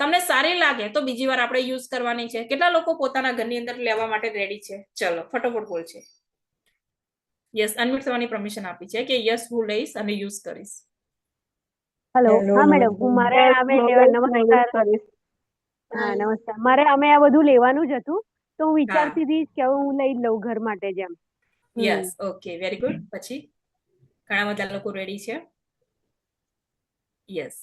તમને સારી લાગે તો બીજી વાર આપણે યુઝ કરવાની છે. કેટલા લોકો પોતાના ઘરની અંદર લેવા માટે રેડી છે? ચલો ફટોફટ બોલ છે. યસ, અનમ્યુટ થવાની પરમિશન આપી છે કે યસ હું લઈશ અને યુઝ કરીશ. હેલો, હા મેડમ, મારે નમસ્કાર. હા નમસ્કાર. મારે અમે આ બધું લેવાનું જ હતું, તો હું વિચારતી હતી કે હું લઈ લઉં ઘર માટે જેમ. Yes, okay, very good. પછી ઘણા બધા લોકો રેડી છે. યસ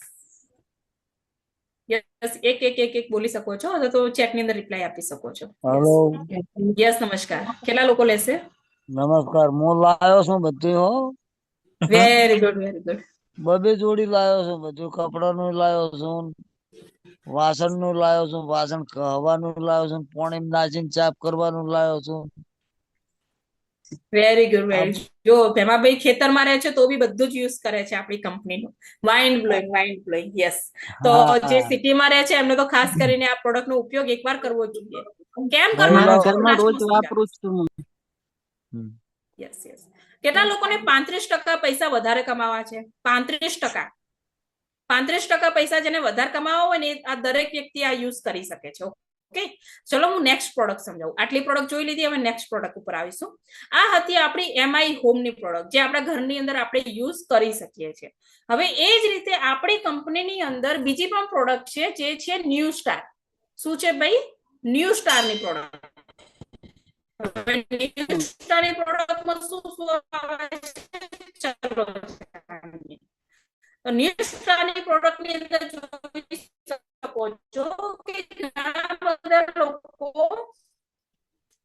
યસ, એક બોલી શકો છો, અથવા તો ચેટ ની અંદર રિપ્લાય આપી શકો છો. હેલો, યસ, નમસ્કાર. કેટલા લોકો લેશે? નમસ્કાર. હું લાયો છું બધું. હો, વેરી ગુડ, વેરી ગુડ. બબે જોડી લાયો છું. બધું કપડાનું લાયો છું, વાસણ નું લાયો છું, વાસણ કહેવાનું લાયો છું, પાણી નાખીને ચાપ કરવાનું લાયો છું. Very good, very. જો ભેમાભાઈ ખેતરમાં રહે છે તો બી બધું જ યુઝ કરે છે આપણી કંપનીનું. Mind blowing, mind blowing. Yes. તો જે સિટીમાં રહે છે એમને તો ખાસ કરીને આ પ્રોડક્ટ નો ઉપયોગ એકવાર કરવો જોઈએ. કેમ કરવાનો છે? રોજ વાપરું છું. Yes yes. કેટલા લોકોને 35% પૈસા વધારે કમાવા છે? 35%. 35% પૈસા જેને વધારે કમાવા હોય ને આ દરેક વ્યક્તિ આ યુઝ કરી શકે છે. ઓકે, ચલો હું નેક્સ્ટ પ્રોડક્ટ સમજાવું. આટલી પ્રોડક્ટ જોઈ લીધી, હવે નેક્સ્ટ પ્રોડક્ટ ઉપર આવીશું. આ હતી આપણી એમઆઈ હોમ ની પ્રોડક્ટ, જે આપણા ઘરની અંદર આપણે યુઝ કરી શકીએ છીએ. હવે એ જ રીતે આપણી કંપનીની અંદર બીજી પણ પ્રોડક્ટ છે, જે છે ન્યૂ સ્ટાર. શું છે ભાઈ? ન્યૂ સ્ટાર ની પ્રોડક્ટ. ન્યૂ સ્ટાર ની પ્રોડક્ટમાં શું આવે છે? ચલો, ન્યૂ સ્ટાર ની પ્રોડક્ટ ની અંદર જોઈ શકો છો કે ઘણા બધા લોકો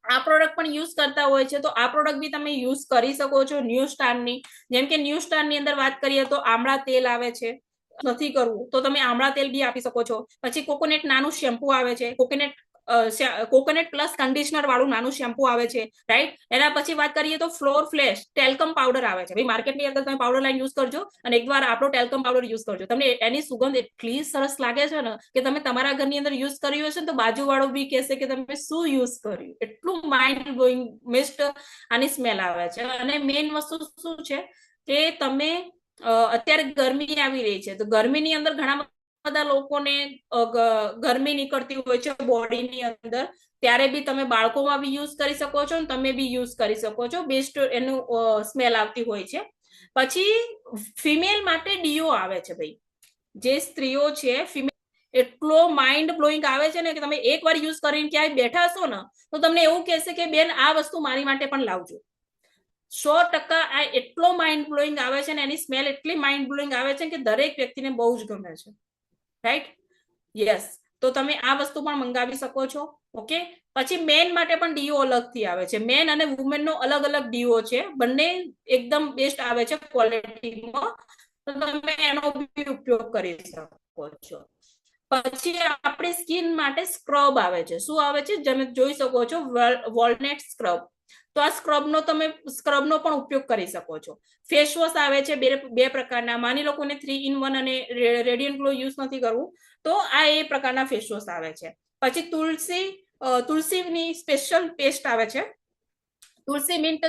આ પ્રોડક્ટ પણ યુઝ કરતા હોય છે. તો આ પ્રોડક્ટ બી તમે યુઝ કરી શકો છો ન્યૂ સ્ટાર ની. જેમ કે ન્યૂ સ્ટાર ની અંદર વાત કરીએ તો આમળા તેલ આવે છે. નથી કરવું તો તમે આમળા તેલ બી આપી શકો છો. પછી કોકોનટ નાનું શેમ્પુ આવે છે, કોકોનટ પ્લસ કન્ડિશનર વાળું નાનું શેમ્પુ આવે છે, રાઈટ. એના પછી વાત કરીએ તો ફ્લોર ફ્લેશ ટેલ્કમ પાવડર આવે છે. ભાઈ માર્કેટની અંદર તમે પાવડર લાઈન યુઝ કરજો અને એકવાર આપણો ટેલ્કમ પાવડર યુઝ કરજો. તમને એની સુગંધ એટલી સરસ લાગે છે ને કે તમે તમારા ઘરની અંદર યુઝ કર્યું હશે ને તો બાજુવાળો બી કહેશે કે તમે શું યુઝ કર્યું. એટલું માઇન્ડ બ્લોઈંગ મિસ્ટ આની સ્મેલ આવે છે. અને મેઇન વસ્તુ શું છે કે તમે અત્યારે ગરમી આવી રહી છે, તો ગરમીની અંદર ઘણા બધા લોકોને ગરમી નીકળતી હોય છે બોડીની અંદર, ત્યારે બી તમે બાળકોમાં બી યુઝ કરી શકો છો, તમે બી યુઝ કરી શકો છો. બેસ્ટ એનું સ્મેલ આવતી હોય છે. પછી ફિમેલ માટે ડીઓ આવે છે ભાઈ, જે સ્ત્રીઓ છે ફિમેલ, એટલો માઇન્ડ બ્લોઈંગ આવે છે ને કે તમે એકવાર યુઝ કરીને ક્યાંય બેઠા હશો ને તો તમને એવું કહેશે કે બેન આ વસ્તુ મારી માટે પણ લાવજો. 100% આ એટલો માઇન્ડ બ્લોઈંગ આવે છે ને એની સ્મેલ એટલી માઇન્ડ બ્લોઈંગ આવે છે કે દરેક વ્યક્તિને બહુ જ ગમે છે, રાઈટ? યસ, તો તમે આ વસ્તુ પણ મંગાવી શકો છો. ઓકે, પછી મેન માટે પણ ડીઓ અલગથી આવે છે. મેન અને વુમેન નો અલગ અલગ ડીઓ છે, બંને એકદમ બેસ્ટ આવે છે ક્વોલિટીમાં, તો તમે એનો બી ઉપયોગ કરી શકો છો. પછી આપણી સ્કિન માટે સ્ક્રબ આવે છે. શું આવે છે? તમે જોઈ શકો છો વોલનેટ સ્ક્રબ. તો આ સ્ક્રબનો પણ ઉપયોગ કરી શકો છો. ફેસ વોશ આવે છે બે પ્રકારના. માની લો કોને 3 in 1 અને રેડિયન્ટ ગ્લો યુઝ નથી કરવું, તો આ એ પ્રકારના ફેસ વોશ આવે છે. પછી તુલસીની સ્પેશિયલ પેસ્ટ આવે છે. તુલસી મિન્ટ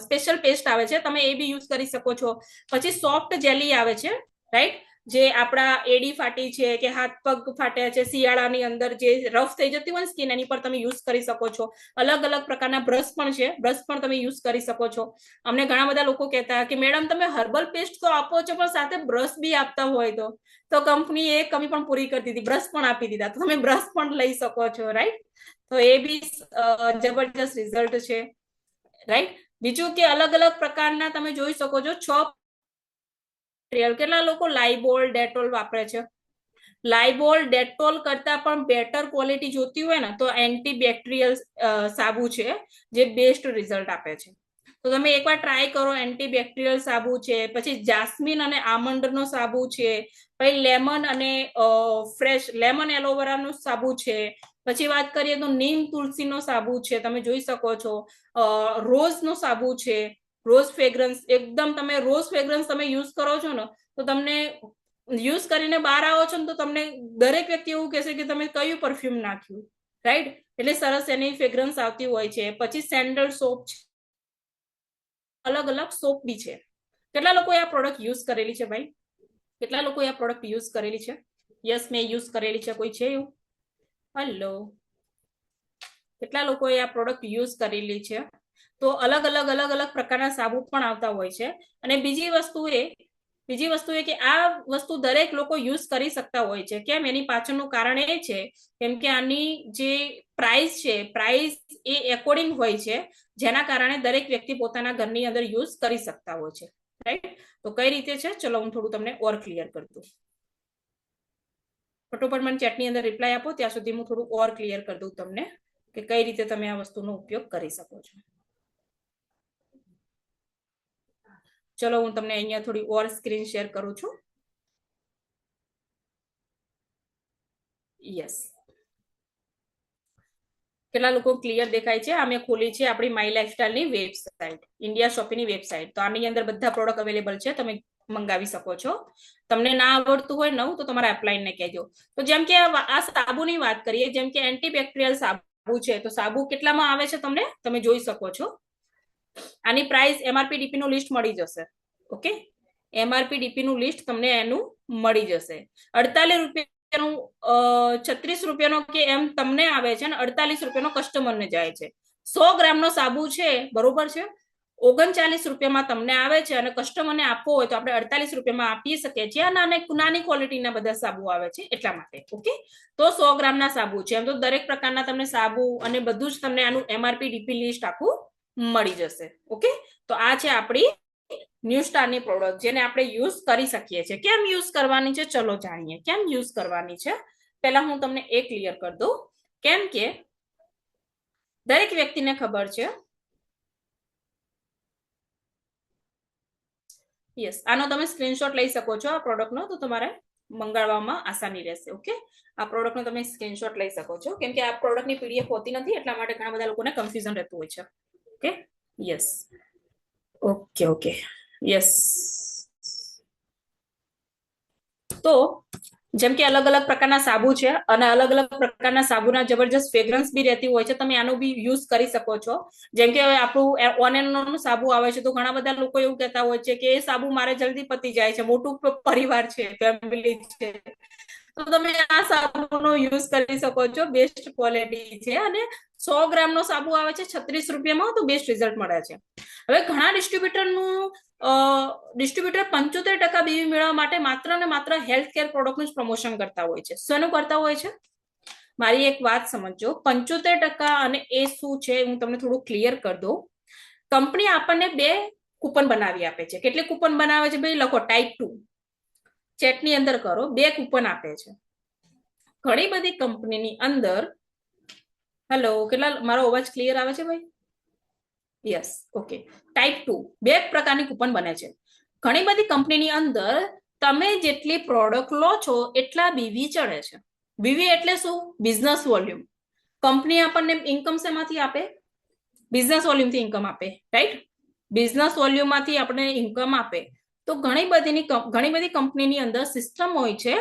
સ્પેશિયલ પેસ્ટ આવે છે, તમે એ બી યુઝ કરી શકો છો. પછી સોફ્ટ જેલી આવે છે, રાઈટ? જે આપણા એડી ફાટી છે કે હાથ પગ ફાટ્યા છે શિયાળાની અંદર, જે રફ થઈ જતી હોય સ્કિન, એની પર તમે યુઝ કરી શકો છો. અલગ અલગ પ્રકારના બ્રશ પણ છે, બ્રશ પણ તમે યુઝ કરી શકો છો. અમને ઘણા બધા લોકો કહેતા કે મેડમ તમે હર્બલ પેસ્ટ તો આપો છો પણ સાથે બ્રશ બી આપતા હોય તો કંપની એ કમી પણ પૂરી કરી દીધી, બ્રશ પણ આપી દીધા. તો તમે બ્રશ પણ લઈ શકો છો, રાઈટ? તો એ બી જબરજસ્ત રિઝલ્ટ છે, રાઈટ? બીજું કે અલગ અલગ પ્રકારના તમે જોઈ શકો છો 6 કેટલા લોકો લાઈબોલ ડેટોલ વાપરે છે. લાઈબોલ ડેટોલ કરતા પણ બેટર ક્વોલિટી જોતી હોય ને તો એન્ટીબેક્ટેરિયલ સાબુ છે, જે બેસ્ટ રિઝલ્ટ આપે છે. તો તમે એકવાર ટ્રાય કરો. એન્ટીબેક્ટેરિયલ સાબુ છે, પછી જાસ્મિન અને આમંડ નો સાબુ છે, પછી લેમન અને ફ્રેશ લેમન એલોવેરા નો સાબુ છે. પછી વાત કરીએ તો નીમ તુલસી નો સાબુ છે, તમે જોઈ શકો છો. રોઝ નો સાબુ છે, રોઝ ફ્રેગ્રન્સ. એકદમ તમે રોઝ ફ્રેગ્રન્સ તમે યુઝ કરો છો ને તો તમને યુઝ કરીને બહાર આવો છો ને તો તમને દરેક વ્યક્તિ એવું કહેશે કે તમે કયું પરફ્યુમ નાખ્યું, રાઈટ? એટલે સરસ એની ફ્રેગ્રન્સ આવતી હોય છે. પછી સેન્ડલ સોપ છે, અલગ અલગ સોપ બી છે. કેટલા લોકોએ આ પ્રોડક્ટ યુઝ કરેલી છે ભાઈ? કેટલા લોકોએ આ પ્રોડક્ટ યુઝ કરેલી છે? યસ, મેં યુઝ કરેલી છે. કોઈ છે એવું? હેલો, કેટલા લોકોએ આ પ્રોડક્ટ યુઝ કરેલી છે? તો અલગ અલગ પ્રકારના સાબુ પણ આવતા હોય છે. અને બીજી વસ્તુ એ કે આ વસ્તુ દરેક લોકો યુઝ કરી શકતા હોય છે. કેમ? એની પાછળનું કારણ એ છે કેમ કે આની જે પ્રાઇસ છે, પ્રાઇસ એ એકોર્ડિંગ હોય છે, જેના કારણે દરેક વ્યક્તિ પોતાના ઘરની અંદર યુઝ કરી શકતા હોય છે, રાઈટ? તો કઈ રીતે છે, ચલો હું થોડું તમને ઓર ક્લિયર કરી દઉં. ફટોફટ મને ચેટની અંદર રિપ્લાય આપો, ત્યાં સુધી હું થોડું ઓર ક્લિયર કરી દઉં તમને કે કઈ રીતે તમે આ વસ્તુનો ઉપયોગ કરી શકો છો. ચલો હું તમને અહીંયા થોડી ઓર સ્ક્રીન શેર કરું છું. યસ, કેટલા લોકો ક્લિયર દેખાય છે? અમે ખોલી છે આપણી માય લાઈફસ્ટાઈલની વેબસાઇટ, ઇન્ડિયા શોપીની વેબસાઇટ. તો આની અંદર બધા પ્રોડક્ટ અવેલેબલ છે, તમે મંગાવી શકો છો. તમને ના આવડતું હોય નવું તો તમારા અપલાઈનને કહેજો. તો જેમ કે આ સાબુની વાત કરીએ, જેમ કે એન્ટીબેક્ટેરિયલ સાબુ છે, તો સાબુ કેટલામાં આવે છે તમને તમે જોઈ શકો છો. આની પ્રાઇસ એમઆરપી ડીપી નું લિસ્ટ મળી જશે. ઓકે, એમઆરપી ડીપી નું લિસ્ટ તમને એનું મળી જશે. 48 રૂપિયાનું 36 રૂપિયાનો કે એમ તમને આવે છે, અને 48 રૂપિયાનો કસ્ટમરને જાય છે. 100 ગ્રામનો સાબુ છે, બરોબર છે, 39 રૂપિયામાં તમને આવે છે, અને કસ્ટમરને આપવો હોય તો આપણે 48 રૂપિયામાં આપી શકીએ છીએ. અને નાની ક્વોલિટીના બધા સાબુ આવે છે એટલા માટે. ઓકે, તો 100 ગ્રામના સાબુ છે. એમ તો દરેક પ્રકારના તમને સાબુ અને બધું જ તમને આનું એમઆરપી ડીપી લિસ્ટ આખું મળી જશે. ઓકે, તો આ છે આપણી ન્યૂ સ્ટારની પ્રોડક્ટ, જેને આપણે યુઝ કરી શકીએ છીએ. કેમ યુઝ કરવાની છે, ચલો જાણીએ કેમ યુઝ કરવાની છે. પહેલા હું તમને એ ક્લિયર કરી દઉં. કેમ કે દરેક વ્યક્તિને ખબર છે. યસ, આનો તમે સ્ક્રીનશોટ લઈ શકો છો આ પ્રોડક્ટનો, તો તમારે મંગાવવામાં આસાની રહેશે. ઓકે, આ પ્રોડક્ટનો તમે સ્ક્રીનશોટ લઈ શકો છો, કેમ કે આ પ્રોડક્ટની પીડીએફ હોતી નથી, એટલા માટે ઘણા બધા લોકોને કન્ફ્યુઝન રહેતું હોય છે. Okay, yes, okay, yes. તો જેમ કે અલગ અલગ પ્રકારના સાબુ છે, અને અલગ અલગ પ્રકારના સાબુના જબરજસ્ત ફ્રેગ્રન્સ બી રહેતી હોય છે. તમે આનો બી યુઝ કરી શકો છો. જેમ કે આપણું ઓન એન્ડ ઓન સાબુ આવે છે, તો ઘણા બધા લોકો એવું કહેતા હોય છે કે એ સાબુ મારે જલ્દી પતી જાય છે, મોટું પરિવાર છે, ફેમિલી છે, તો તમે આ સાબુનો યુઝ કરી શકો છો. બેસ્ટ ક્વોલિટી છે, અને 100 ગ્રામનો સાબુ આવે છે 36 રૂપિયામાં, તો બેસ્ટ રિઝલ્ટ મળે છે. હવે ઘણા ડિસ્ટ્રીબ્યુટર 75% બીવી મેળવવા માટે માત્ર ને માત્ર હેલ્થ કેર પ્રોડક્ટનું જ પ્રમોશન કરતા હોય છે. શેનું કરતા હોય છે? મારી એક વાત સમજો. 75% અને એ શું છે હું તમને થોડું ક્લિયર કરી દઉં. કંપની આપણને 2 કૂપન બનાવી આપે છે. કેટલી કૂપન બનાવે છે ભાઈ? લખો ટાઈપ 2, ચેટની અંદર કરો. 2 કૂપન આપે છે. ઘણી બધી કંપનીની અંદર, હેલો, કેટલા મારો અવાજ ક્લિયર આવે છે ભાઈ? Yes, okay. ટાઈપ 2 2 પ્રકારની કૂપન બને છે. ઘણી બધી કંપનીની અંદર તમે જેટલી પ્રોડક્ટ લો છો એટલા બીવી ચડે છે. બીવી એટલે શું? Business volume. કંપની આપણને ઇન્કમ શેમાંથી આપે? બિઝનેસ વોલ્યુમથી ઇન્કમ આપે, રાઈટ? બિઝનેસ વોલ્યુમમાંથી આપણે ઇન્કમ આપે. તો ઘણી બધી કંપનીની અંદર સિસ્ટમ હોય છે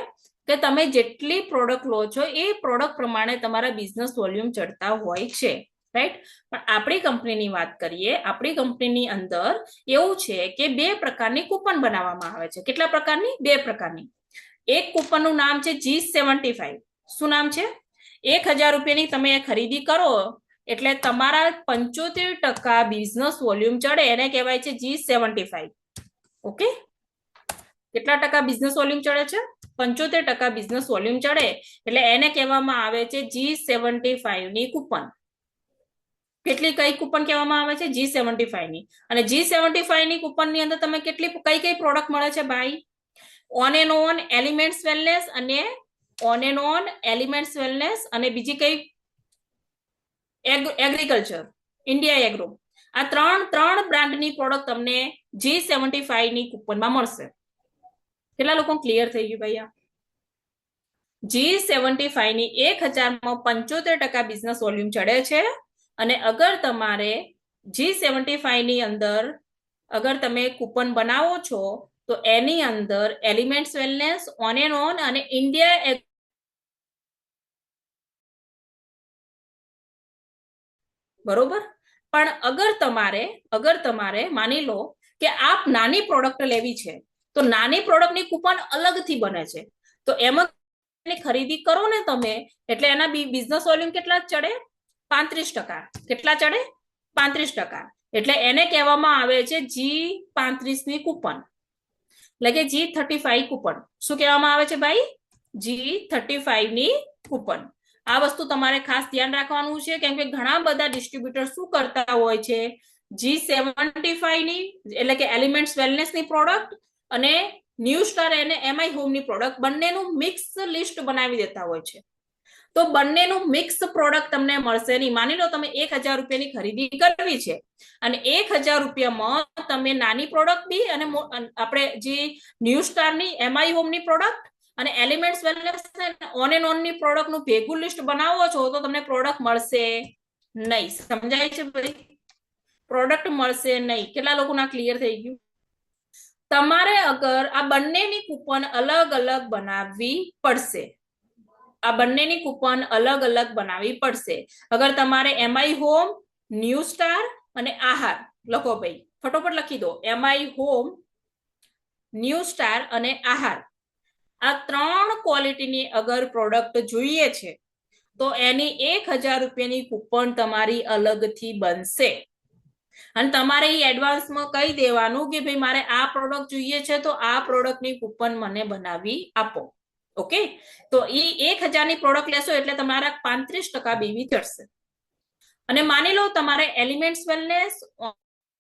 કે તમે જેટલી પ્રોડક્ટ લો છો એ પ્રોડક્ટ પ્રમાણે તમારા બિઝનેસ વોલ્યુમ ચડતા હોય છે, રાઈટ? પણ આપણી કંપનીની વાત કરીએ, આપણી કંપનીની અંદર એવું છે કે 2 પ્રકારની કૂપન બનાવવામાં આવે છે. કેટલા પ્રકારની? 2 પ્રકારની. એક કૂપનનું નામ છે G75. શું નામ છે? 1000 રૂપિયાની તમે ખરીદી કરો એટલે તમારા 75% બિઝનેસ વોલ્યુમ ચડે, એને કહેવાય છે G75. ઓકે? કેટલા ટકા બિઝનેસ વોલ્યુમ ચડે છે? 75% બિઝનેસ વોલ્યુમ ચડે એટલે એને કહેવામાં આવે છે G75 ની કૂપન. કઈ કૂપન કહેવામાં આવે છે? G75 ની. અને G75 ની કૂપન ની અંદર તમે કઈ પ્રોડક્ટ મળે છે ભાઈ? On and on elements wellness અને બીજી કઈ? Agriculture, India agro. આ ત્રણ બ્રાન્ડની પ્રોડક્ટ તમને G75 ની કૂપનમાં મળશે. કેટલા લોકો ક્લિયર થઈ ગયું ભાઈ? આ G75 ની 1000 માં 75% બિઝનેસ વોલ્યુમ ચડે છે. અને અગર તમારે G75 ની અંદર અગર તમે કૂપન બનાવો છો તો એની અંદર elements wellness, on and on અને ઇન્ડિયા બરોબર. પણ અગર તમારે માની લો કે આપ નાની પ્રોડક્ટ લેવી છે તો નાની પ્રોડક્ટની કૂપન અલગથી બને છે. તો એમાં ખરીદી કરો ને તમે એટલે એના બિઝનેસ વોલ્યુમ કેટલા ચડે? 35%. કેટલા ચડે? 35%. એટલે એને કહેવામાં આવે છે G35 ની કૂપન, એટલે કે G35 કૂપન. શું કહેવામાં આવે છે ભાઈ? G35 ની કૂપન. આ વસ્તુ તમારે ખાસ ધ્યાન રાખવાનું છે, કેમ કે ઘણા બધા ડિસ્ટ્રીબ્યુટર શું કરતા હોય છે? G75 ની એટલે કે એલિમેન્ટ્સ વેલનેસ ની પ્રોડક્ટ અને ન્યૂ સ્ટાર અને એમઆઈ હોમ ની પ્રોડક્ટ બંનેનું મિક્સ લિસ્ટ બનાવી દેતા હોય છે. તો બંનેનું મિક્સ પ્રોડક્ટ તમને મળશે નહીં. માની લો તમે 1000 રૂપિયાની ખરીદી કરવી છે અને 1000 રૂપિયામાં તમે નાની પ્રોડક્ટ બી અને આપણે જે ન્યૂ સ્ટાર ની એમઆઈ હોમ ની પ્રોડક્ટ અને elements wellness on and on ની પ્રોડક્ટ નું ભેગું લિસ્ટ બનાવો છો તો તમને પ્રોડક્ટ મળશે નહીં. સમજાય છે ભાઈ? પ્રોડક્ટ મળશે નહીં. કેટલા લોકોના ક્લિયર થઈ ગયું? તમારે અગર આ બંનેની કૂપન અલગ અલગ બનાવવી પડશે. આ બંનેની કૂપન અલગ અલગ બનાવવી પડશે. અગર તમારે એમઆઈ હોમ, ન્યૂ સ્ટાર અને આહાર લખો ભાઈ, ફટોફટ લખી દો. એમઆઈ હોમ, ન્યૂ સ્ટાર અને આહાર, આ 3 ક્વોલિટીની અગર પ્રોડક્ટ જોઈએ છે તો એની 1000 રૂપિયાની કૂપન તમારી અલગથી બનશે. અને તમારે એડવાન્સમાં કહી દેવાનું કે ભાઈ મારે આ પ્રોડક્ટ જોઈએ છે તો આ પ્રોડક્ટની કૂપન મને બનાવી આપો. ઓકે? તો એ 1000 ની પ્રોડક્ટ લેશો એટલે તમારા 35% બીવી ચડશે. અને માની લો તમારે એલિમેન્ટ્સ વેલનેસ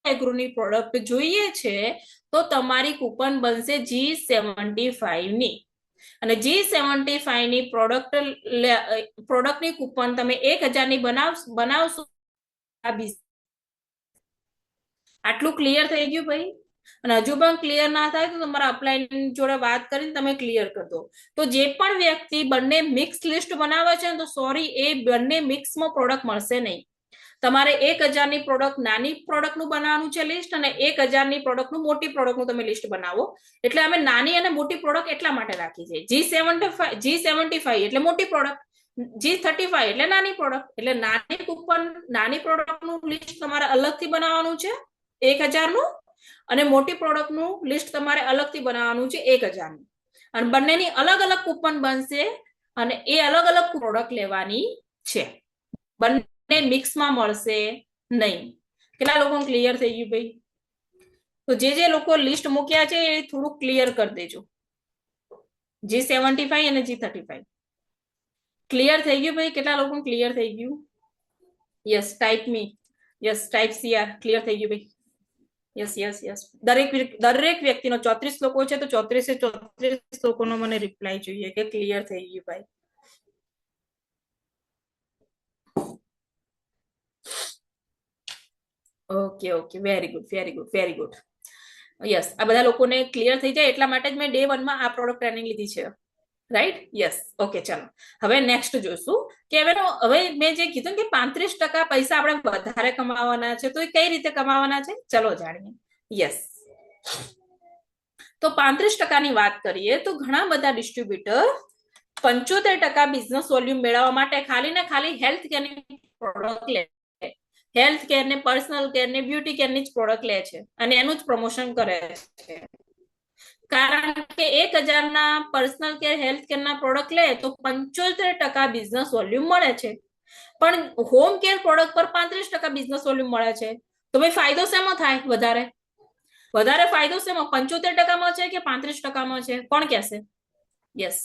એગ્રોની પ્રોડક્ટ જોઈએ છે તો તમારી કૂપન બનશે G75 ની. અને G75 ની પ્રોડક્ટની કૂપન તમે 1000 ની બનાવશો. આટલું ક્લિયર થઈ ગયું ભાઈ? અને હજુ પણ ક્લિયર ના થાય તો તમારા અપલાઈન જોડે વાત કરીને તમે ક્લિયર કરી દો. તો જે પણ વ્યક્તિ બંને મિક્સ લિસ્ટ બનાવે છે ને તો સોરી, એ બંને મિક્સમાં પ્રોડક્ટ મળશે નહીં. તમારે 1000 ની પ્રોડક્ટ નાની પ્રોડક્ટનું બનાવવાનું છે લિસ્ટ અને 1000 ની પ્રોડક્ટનું મોટી પ્રોડક્ટનું તમે લિસ્ટ બનાવો. એટલે અમે નાની અને મોટી પ્રોડક્ટ એટલા માટે રાખી છે. G75 એટલે મોટી પ્રોડક્ટ, G35 એટલે નાની પ્રોડક્ટ. એટલે નાની કૂપન, નાની પ્રોડક્ટનું લિસ્ટ તમારે અલગથી બનાવવાનું છે 1000 નું અને મોટી પ્રોડક્ટનું લિસ્ટ તમારે અલગથી બનાવવાનું છે 1000 નું. અને બંનેની અલગ અલગ કૂપન બનશે અને એ અલગ અલગ પ્રોડક્ટ લેવાની છે. બંને મિક્સમાં મળશે નહીં. કેટલા લોકો ક્લિયર થઈ ગયું ભાઈ? તો જે લોકો લિસ્ટ મૂક્યા છે એ થોડું ક્લિયર કરી દેજો. G75 અને G35 ક્લિયર થઈ ગયું ભાઈ? કેટલા લોકો ક્લિયર થઈ ગયું? યસ, ટાઈપ મી. યસ ટાઈપ CR ક્લિયર થઈ ગયું ભાઈ. યસ યસ યસ દરેક વ્યક્તિનો 34 લોકો છે તો 34 લોકોનો મને રિપ્લાય જોઈએ કે ક્લિયર થઈ ગયું ભાઈ. Okay okay very good very good very good. Yes આ બધા લોકોને ક્લિયર થઈ જાય એટલા માટે જ મેં ડે 1 માં આ પ્રોડક્ટ ટ્રેનિંગ લીધી છે. રાઈટ યસ ઓકે ચાલો હવે નેક્સ્ટ જોઈશું કે હવે મેં જે કીધું કે 35% પૈસા આપણે વધારે કમાવાના છે તો એ કઈ રીતે કમાવાના છે ચલો જાણીએ. યસ તો 35% ની વાત કરીએ તો ઘણા બધા ડિસ્ટ્રીબ્યુટર 75% બિઝનેસ વોલ્યુમ મેળવવા માટે ખાલી ને ખાલી હેલ્થ કેરની પ્રોડક્ટ લે, હેલ્થ કેર ને પર્સનલ કેર ને બ્યુટી કેરની જ પ્રોડક્ટ લે છે અને એનું જ પ્રમોશન કરે છે. કારણ કે 1000 ના પર્સનલ કેર હેલ્થ કેર ના પ્રોડક્ટ લે તો 75% બિઝનેસ વોલ્યુમ મળે છે, પણ હોમ કેર પ્રોડક્ટ પર 35% બિઝનેસ વોલ્યુમ મળે છે. તો ભાઈ ફાયદો શેમાં થાય? વધારે ફાયદો શેમાં? 75%માં છે કે 35%માં છે? કોણ કહેશે? યસ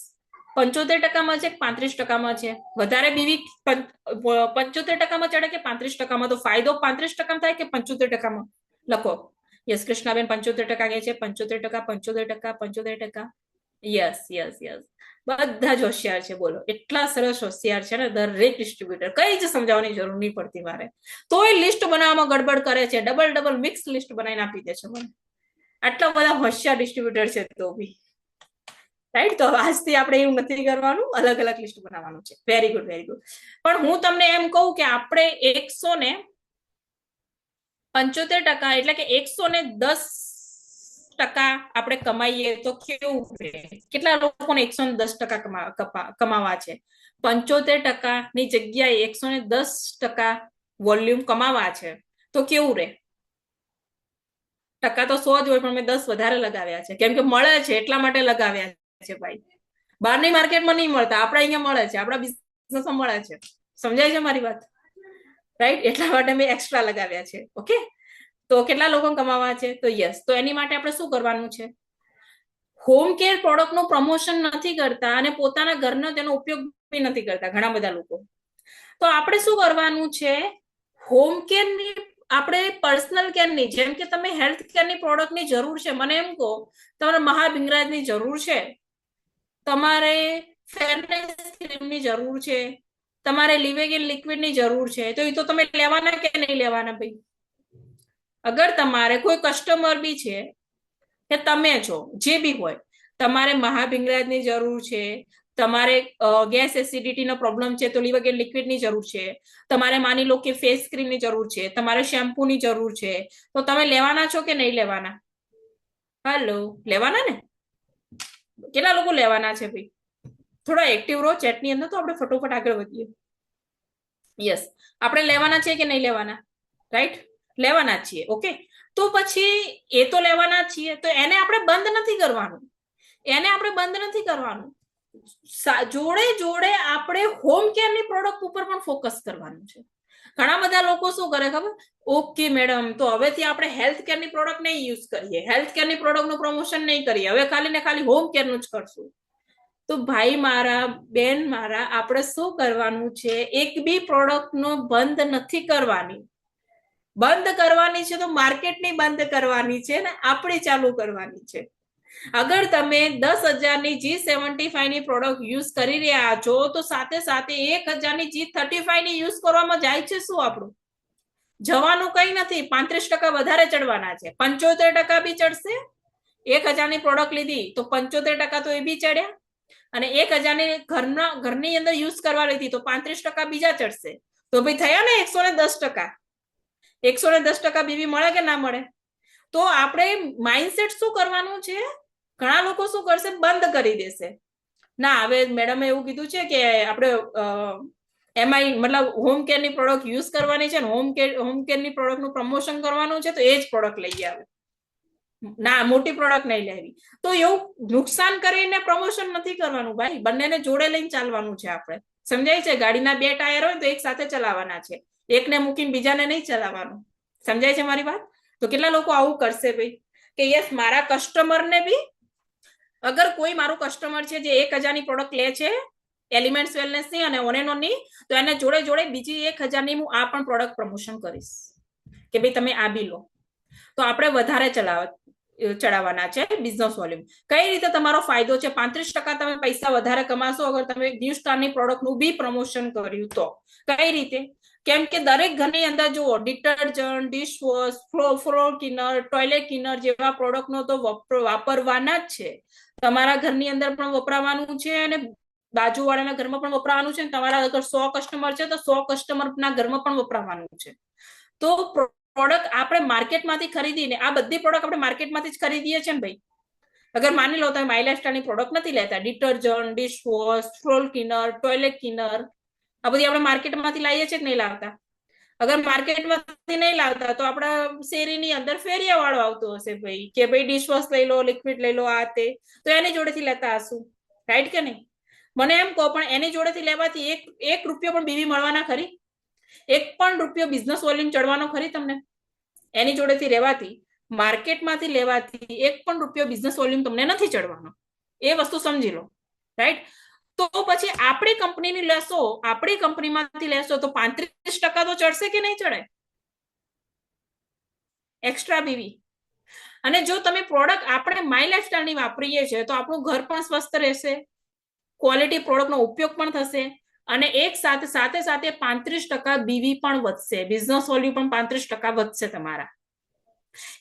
75%માં છે કે 35%માં છે? વધારે બીવી 75%માં ચડે કે 35%માં? તો ફાયદો 35% થાય કે 75%માં? લખો. યસ કૃષ્ણાબેન 75% કહે છે. 75%. યસ યસ યસ બધા જ હોશિયાર છે. બોલો એટલા સરસ હોશિયાર છે ને દરેક ડિસ્ટ્રીબ્યુટર, કઈ જ સમજાવવાની જરૂર નહીં પડતી મારે. તોય લિસ્ટ બનાવવામાં ગડબડ કરે છે, ડબલ મિક્સ લિસ્ટ બનાવીને આપી દે છે મને. આટલા બધા હોશિયાર ડિસ્ટ્રીબ્યુટર છે તો બી. રાઈટ તો આજથી આપણે એવું નથી કરવાનું, અલગ અલગ લિસ્ટ બનાવવાનું છે. Very good very good. પણ હું તમને એમ કહું કે આપણે 175% એટલે કે 110% આપણે કમાઈએ તો કેવું રહે? કેટલા લોકોને 110% કમાવા છે? 75% ની જગ્યાએ 110% વોલ્યુમ કમાવા છે તો કેવું રહે? ટકા તો 100 જ હોય પણ મેં 10 વધારે લગાવ્યા છે કેમ કે મળે છે એટલા માટે લગાવ્યા છે ભાઈ. બહારની માર્કેટમાં નહીં મળતા, આપણા અહીંયા મળે છે, આપણા બિઝનેસમાં મળે છે. સમજાય છે મારી વાત? રાઈટ એટલા માટે મેં એક્સ્ટ્રા લગાવ્યા છે. ઓકે તો કેટલા લોકો કમાવા છે? તો યસ તો એની માટે આપણે શું કરવાનું છે? હોમ કેર પ્રોડક્ટનું પ્રમોશન નથી કરતા અને પોતાના ઘરનો તેનો ઉપયોગ બી નથી કરતા ઘણા બધા લોકો. તો આપણે શું કરવાનું છે? હોમ કેરની આપણે પર્સનલ કેરની, જેમ કે તમે હેલ્થ કેરની પ્રોડક્ટની જરૂર છે, મને એમ કહો તમારે મહાબિંગરાજની જરૂર છે, તમારે ફેરનેસ ક્રીમની જરૂર છે, તમારે લિવેગિન લિક્વિડની જરૂર છે, તો એ તો તમે લેવાના કે નહીં લેવાના ભાઈ? અગર તમારે કોઈ કસ્ટમર બી છે કે તમે છો જે બી હોય, તમારે મહાબિંગરાજની જરૂર છે, તમારે ગેસ એસિડિટીનો પ્રોબ્લેમ છે તો લિવેગિન લિક્વિડની જરૂર છે, તમારે માની લો કે ફેસ ક્રીમની જરૂર છે, તમારે શેમ્પૂની જરૂર છે, તો તમે લેવાના છો કે નહીં લેવાના? હેલો લેવાના ને? કેટલા લોકો લેવાના છે ભાઈ? થોડા એક્ટિવ રહો ચેટની અંદર તો આપણે ફટોફટ આગળ વધીએ. યસ આપણે લેવાના છે કે નહીં લેવાના? રાઈટ લેવાના જ છીએ. ઓકે તો પછી એ તો લેવાના જ છીએ તો એને આપણે બંધ નથી કરવાનું, જોડે જોડે આપણે હોમ કેરની પ્રોડક્ટ ઉપર પણ ફોકસ કરવાનું છે. ઘણા બધા લોકો શું કરે ખબર? ઓકે મેડમ તો હવેથી આપણે હેલ્થ કેરની પ્રોડક્ટ નહીં યુઝ કરીએ, હેલ્થ કેરની પ્રોડક્ટનું પ્રમોશન નહીં કરીએ, હવે ખાલી ને ખાલી હોમ કેરનું જ કરશું. તો ભાઈ મારા, બેન મારા, આપણે શું કરવાનું છે? એક બી પ્રોડક્ટનો બંધ નથી કરવાની. બંધ કરવાની છે તો માર્કેટની બંધ કરવાની છે ને આપણે ચાલુ કરવાની છે. અગર તમે 10,000 ની G75 ની પ્રોડક્ટ યુઝ કરી રહ્યા છો તો સાથે સાથે 1,000 ની G35 ની યુઝ કરવામાં જાય છે શું? આપણું જવાનું કઈ નથી, 35% વધારે ચડવાના છે. 75% બી ચડશે. 1,000 ની પ્રોડક્ટ લીધી તો 75% તો એ બી ચડ્યા અને 1,000 ની ઘરની અંદર યુઝ કરવા લીધી તો 35% બીજા ચડશે. તો ભાઈ થયા ને 110%. 110% બીબી મળે કે ના મળે? તો આપણે માઇન્ડસેટ શું કરવાનું છે? ઘણા લોકો શું કરશે? બંધ કરી દેશે. ના હવે મેડમે એવું કીધું છે કે આપણે એમઆઈ મતલબ હોમ કેરની પ્રોડક્ટ યુઝ કરવાની છે ને હોમ કેરની પ્રોડક્ટનું પ્રમોશન કરવાનું છે તો એ જ પ્રોડક્ટ લઈ આવે. ના મોટી પ્રોડક્ટ નહીં લેવી. તો એવું નુકસાન કરીને પ્રમોશન નથી કરવાનું ભાઈ, બંનેને જોડે લઈને ચાલવાનું છે આપણે. સમજાય છે? ગાડીના 2 ટાયર હોય તો એક સાથે ચલાવવાના છે, એકને મૂકીને બીજાને નહીં ચલાવવાનું. સમજાય છે મારી વાત? તો કેટલા લોકો આવું કરશે ભાઈ કે યસ મારા કસ્ટમરને બી, અગર કોઈ મારું કસ્ટમર છે જે 1,000 ની પ્રોડક્ટ લે છે એલિમેન્ટ્સ વેલનેસ ની અને ઓન એન્ડ ઓન ની, તો એને જોડે જોડે બીજી 1,000 ની હું આ પણ પ્રોડક્ટ પ્રમોશન કરીશ. કે ભાઈ તમે આ બી લો, તો આપણે વધારે ચડાવવાના છે બિઝનેસ વોલ્યુમ. કઈ રીતે તમારો ફાયદો છે? 35% તમે પૈસા વધારે કમાશો અગર તમે ન્યૂ સ્ટારની પ્રોડક્ટનું બી પ્રમોશન કર્યું તો. કઈ રીતે? કેમ કે દરેક ઘરની અંદર જુઓ, detergent, dishwash, floor cleaner, toilet cleaner જેવા પ્રોડક્ટનો તો વાપરવાના જ છે. તમારા ઘરની અંદર પણ વપરાવાનું છે અને બાજુવાળાના ઘરમાં પણ વપરાવાનું છે. તમારા અગર 100 કસ્ટમર છે તો 100 કસ્ટમરના ઘરમાં પણ વપરાવાનું છે. તો પ્રોડક્ટ આપણે માર્કેટમાંથી ખરીદીને, આ બધી પ્રોડક્ટ આપણે માર્કેટમાંથી જ ખરીદીએ છીએ ને ભાઈ. અગર માની લો તમે માય લાઈફસ્ટાઈલની પ્રોડક્ટ નથી લેતા, detergent, dishwash, floor cleaner, toilet cleaner, આ બધી આપણે માર્કેટમાંથી લાવીએ છીએ કે નહીં લાવતા? અગર માર્કેટમાંથી નહીં લાવતા તો આપણા શેરીની અંદર ફેરિયા વાળો આવતો હશે ભાઈ, કે ભાઈ ડિશવોશ લઈ લો, લિક્વિડ લઈ લો, આ તે, તો એની જોડેથી લેતા હશું, રાઈટ કે નહીં? મને એમ કહો, પણ એની જોડેથી લેવાથી એક રૂપિયો પણ બીવી મળવાના ખરી? એક પણ રૂપિયો બિઝનેસ વોલ્યુમ ચડવાનો ખરી તમને? એની જોડેથી લેવાથી, માર્કેટમાંથી લેવાથી એક પણ રૂપિયો બિઝનેસ વોલ્યુમ તમને નથી ચડવાનો. એ વસ્તુ સમજી લો, રાઈટ? તો પછી આપણી કંપનીની લેશો, આપણી કંપનીમાંથી લેશો તો 35% તો ચડશે કે નહીં ચડે એક્સ્ટ્રા બીવી? અને જો તમે પ્રોડક્ટ આપણે માય લાઈફસ્ટાઈલની વાપરીએ છીએ તો આપણું ઘર પણ સ્વસ્થ રહેશે, ક્વોલિટી પ્રોડક્ટનો ઉપયોગ પણ થશે, અને એક સાથે 35% બીવી પણ વધશે, બિઝનેસ વોલ્યુમ પણ 35% વધશે તમારા.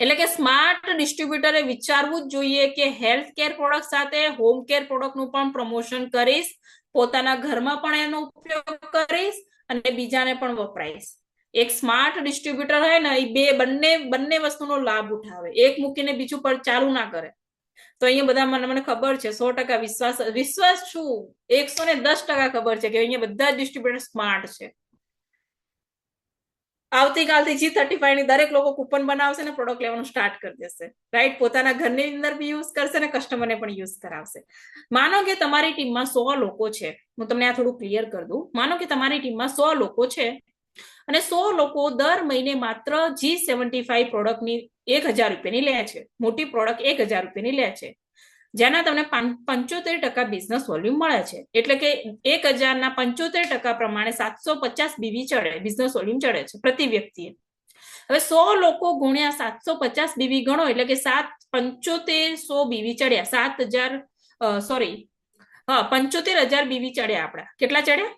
એટલે કે સ્માર્ટ ડિસ્ટ્રીબ્યુટરે વિચારવું જ જોઈએ કે હેલ્થ કેર પ્રોડક્ટ સાથે હોમ કેર પ્રોડક્ટનું પણ પ્રમોશન કરીશ, પોતાના ઘરમાં પણ એનો ઉપયોગ કરીશ અને બીજાને પણ વપરાઈશ. એક સ્માર્ટ ડિસ્ટ્રીબ્યુટર હોય ને, એ બંને વસ્તુનો લાભ ઉઠાવે, એક મૂકીને બીજું પર ચાલુ ના કરે. તો અહીંયા બધા મને ખબર છે 100% વિશ્વાસ શું, 110% ખબર છે કે અહીંયા બધા ડિસ્ટ્રીબ્યુટર સ્માર્ટ છે. આવતીકાલથી G35 ની દરેક લોકો કૂપન બનાવશે ને પ્રોડક્ટ લેવાનું સ્ટાર્ટ કરી દેશે, રાઈટ? પોતાના ઘરની અંદર બી યુઝ કરશે ને કસ્ટમરને પણ યુઝ કરાવશે. માનો કે તમારી ટીમમાં 100 લોકો છે, હું તમને આ થોડું ક્લિયર કરી દઉં. માનો કે તમારી ટીમમાં 100 લોકો છે અને 100 લોકો દર મહિને માત્ર G75 પ્રોડક્ટની 1000 રૂપિયાની લે છે, મોટી પ્રોડક્ટ 1000 રૂપિયાની લે છે, જેના તમને 75% બિઝનેસ વોલ્યુમ મળે છે. એટલે કે 1000 ના 75% પ્રમાણે 750 બીવી ચડે, બિઝનેસ વોલ્યુમ ચડે છે પ્રતિ વ્યક્તિએ. હવે 100 લોકો ગુણ્યા 750 બીવી ગણો એટલે કે 7500 બીવી ચડ્યા, 7,000 બીવી ચડ્યા. આપડા કેટલા ચડ્યા?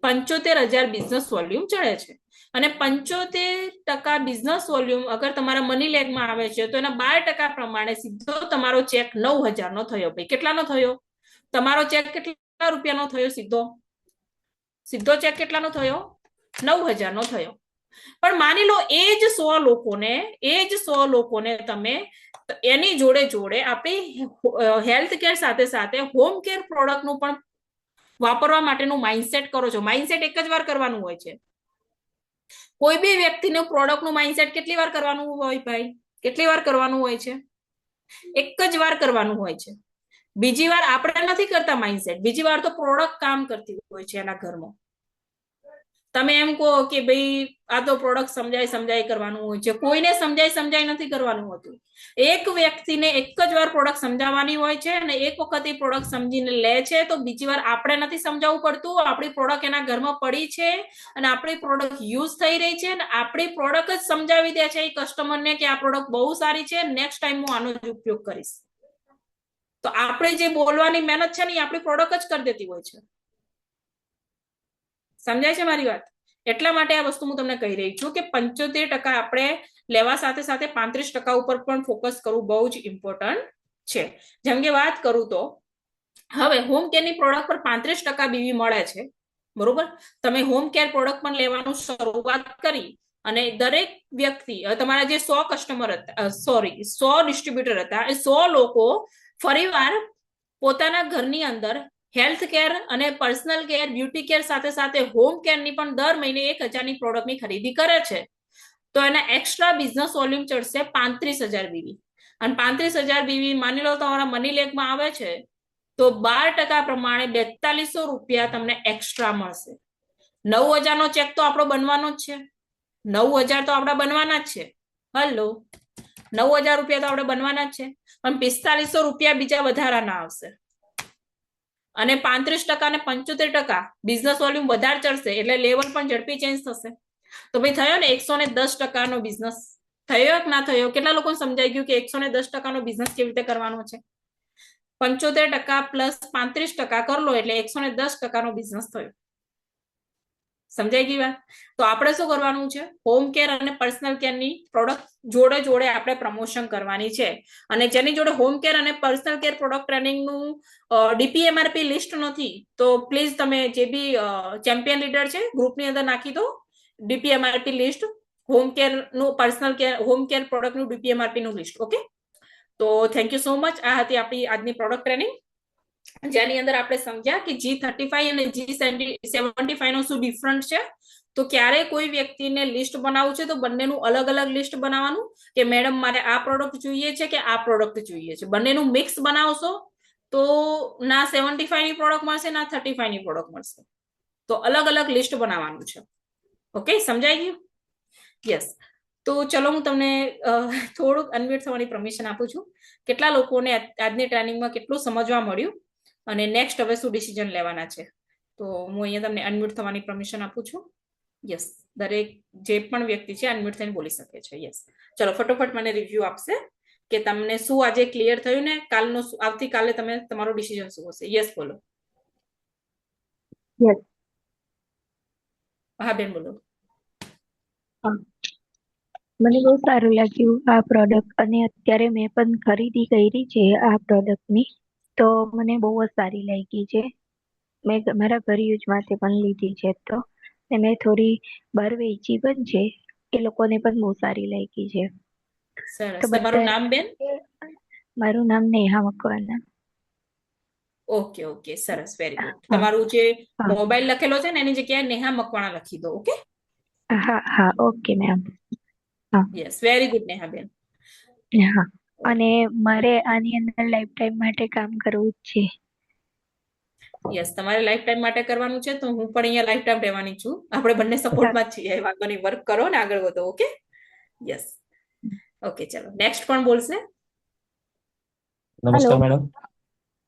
75,000 બિઝનેસ વોલ્યુમ ચડે છે. અને 75% બિઝનેસ વોલ્યુમ અગર તમારા મની લેગમાં આવે છે તો એના 12% પ્રમાણે સીધો તમારો ચેક 9,000 નો થયો. ભાઈ કેટલાનો થયો તમારો ચેક? કેટલા રૂપિયાનો થયો સીધો ચેક? કેટલાનો થયો? 9,000 નો થયો. પણ માની લો એ જ 100 લોકોને તમે એની જોડે આપણી હેલ્થ કેર સાથે હોમ કેર પ્રોડક્ટનું પણ વાપરવા માટેનું માઇન્ડસેટ કરો છો. માઇન્ડસેટ એક જ વાર કરવાનું હોય છે. કોઈ બી વ્યક્તિનું પ્રોડક્ટનું માઇન્ડસેટ કેટલી વાર કરવાનું હોય ભાઈ? કેટલી વાર કરવાનું હોય છે? એક જ વાર કરવાનું હોય છે. બીજી વાર આપણે નથી કરતા માઇન્ડસેટ, બીજી વાર તો પ્રોડક્ટ કામ કરતી હોય છે એના ઘરમાં. તમે એમ કહો કે ભાઈ આ તો પ્રોડક્ટ સમજાય કરવાનું હોય છે. કોઈને સમજાય નથી કરવાનું હોતું. એક વ્યક્તિને એક જ વાર પ્રોડક્ટ સમજાવવાની હોય છે અને એક વખત એ પ્રોડક્ટ સમજીને લે છે તો બીજી વાર આપણે નથી સમજાવવું પડતું. આપણી પ્રોડક્ટ એના ઘરમાં પડી છે અને આપણી પ્રોડક્ટ યુઝ થઈ રહી છે અને આપણી પ્રોડક્ટ જ સમજાવી દે છે એ કસ્ટમરને કે આ પ્રોડક્ટ બહુ સારી છે, નેક્સ્ટ ટાઈમ હું આનો જ ઉપયોગ કરીશ. તો આપણે જે બોલવાની મહેનત છે ને એ આપણી પ્રોડક્ટ જ કરી દેતી હોય છે. સમજાય છે મારી વાત? એટલા માટે આ વસ્તુ હું તમને કહી રહી છું કે 75% આપણે લેવા સાથે 35% ઉપર પણ ફોકસ કરવું બહુ જ ઇમ્પોર્ટન્ટ છે. જેમ કે વાત કરું તો હવે હોમ કેરની પ્રોડક્ટ પર 35% બીવી મળે છે, બરોબર? તમે હોમ કેર પ્રોડક્ટ પણ લેવાનું શરૂઆત કરી અને દરેક વ્યક્તિ, તમારા જે 100 કસ્ટમર હતા, 100 ડિસ્ટ્રીબ્યુટર હતા, એ 100 લોકો ફરીવાર પોતાના ઘરની અંદર હેલ્થ કેર અને પર્સનલ કેર, બ્યુટી કેર સાથે હોમ કેરની પણ દર મહિને 1000 ની પ્રોડક્ટની ખરીદી કરે છે. તો એના એક્સ્ટ્રા બિઝનેસ વોલ્યુમ ચડશે 35,000 બીવી. અને 35,000 બીવી માની લો તમારા મની લેગમાં આવે છે તો 12% પ્રમાણે 4200 રૂપિયા તમને એક્સ્ટ્રા મળશે. 9,000 નો ચેક તો આપણો બનવાનો જ છે. 9,000 તો આપણા બનવાના જ છે. હલો, 9,000 રૂપિયા તો આપણે બનવાના જ છે. પણ 4500 રૂપિયા બીજા વધારાના આવશે. અને 35% ને 75% બિઝનેસ વોલ્યુમ વધારે ચડશે એટલે લેવલ પણ ઝડપી ચેન્જ થશે. તો ભાઈ થયો ને 110% બિઝનેસ થયો કે ના થયો? કેટલા લોકોને સમજાઈ ગયું કે 110% બિઝનેસ કેવી રીતે કરવાનો છે? 75% પ્લસ 35% કરી લો એટલે 110% બિઝનેસ થયો. સમજાઈ ગઈ વાત? તો આપણે શું કરવાનું છે? હોમ કેર અને પર્સનલ કેરની પ્રોડક્ટ જોડે જોડે આપણે પ્રમોશન કરવાની છે. અને જેની જોડે હોમ કેર અને પર્સનલ કેર પ્રોડક્ટ ટ્રેનિંગનું ડીપીએમઆરપી લિસ્ટ નથી તો પ્લીઝ તમે જે બી ચેમ્પિયન લીડર છે ગ્રુપની અંદર નાખી દો ડીપીએમઆરપી લિસ્ટ, હોમ કેર નું પર્સનલ કેર હોમ કેર પ્રોડક્ટનું ડીપીએમઆરપી નું લિસ્ટ. ઓકે, તો થેન્ક યુ સો મચ. આ હતી આપણી આજની પ્રોડક્ટ ટ્રેનિંગ, જેની અંદર આપણે સમજ્યા કે G35 અને G75 નો શું ડિફરન્ટ છે. તો ક્યારે કોઈ વ્યક્તિને લિસ્ટ બનાવવું છે તો બંનેનું અલગ અલગ લિસ્ટ બનાવવાનું કે મેડમ મારે આ પ્રોડક્ટ જોઈએ છે કે આ પ્રોડક્ટ જોઈએ છે. બંનેનું મિક્સ બનાવશો તો ના 75 ની પ્રોડક્ટ મળશે ના 35 ની પ્રોડક્ટ મળશે. તો અલગ અલગ લિસ્ટ બનાવવાનું છે. ઓકે, સમજાઈ ગયું? યસ. તો ચલો હું તમને થોડુંક અનમ્યુટ થવાની પરમિશન આપું છું. કેટલા લોકોને આજની ટ્રેનિંગમાં કેટલું સમજવા મળ્યું અને નેક્સ્ટ હવે શું ડિસિઝન લેવાના છે? તો હું અહીંયા તમને અનમ્યુટ થવાની પરમિશન આપું છું. યસ, દરેક જે પણ વ્યક્તિ છે અનમ્યુટ થઈને બોલી શકે છે. યસ, ચલો ફટોફટ મને રિવ્યુ આપશે કે તમને શું આજે ક્લિયર થયું ને કાલનો આવતીકાલે તમે તમારો ડિસિઝન શું હશે. યસ બોલો. યસ. હા બેન બોલો. મને બહુ સારું લાગ્યું આ પ્રોડક્ટ અને અત્યારે મેં પણ ખરીદી કરી છે આ પ્રોડક્ટની તો મને બહુ જ સારી લાગી છે. મેં મારા ઘર યુઝ માટે પણ લીધી છે તો મેં થોડી બહાર વેચી પણ છે. એ લોકોને પણ બહુ સારી લાગી છે. સરસ. તો તમારું નામ બેન? મારું નામ નેહા મકવાના. ઓકે ઓકે, સરસ, વેરી ગુડ. તમારું જે મોબાઈલ લખેલો છે ને એની જગ્યાએ નેહા મકવાણા લખી દો. ઓકે, હા હા, okay ma'am. Yes, very good Neha બેન. હા, અને મારે આની અંદર લાઈફ ટાઈમ માટે કામ કરવું જ છે. યસ, તમારે લાઈફ ટાઈમ માટે કરવાનું છે તો હું પણ અહીંયા લાઈફ ટાઈમ રહેવાની છું. આપણે બંને સપોર્ટમાં જ છીએ. વાંધો નહીં, વર્ક કરો ને આગળ વધો. Okay, yes. ઓકે, ચલો નેક્સ્ટ કોણ બોલશે? નમસ્કાર મેડમ.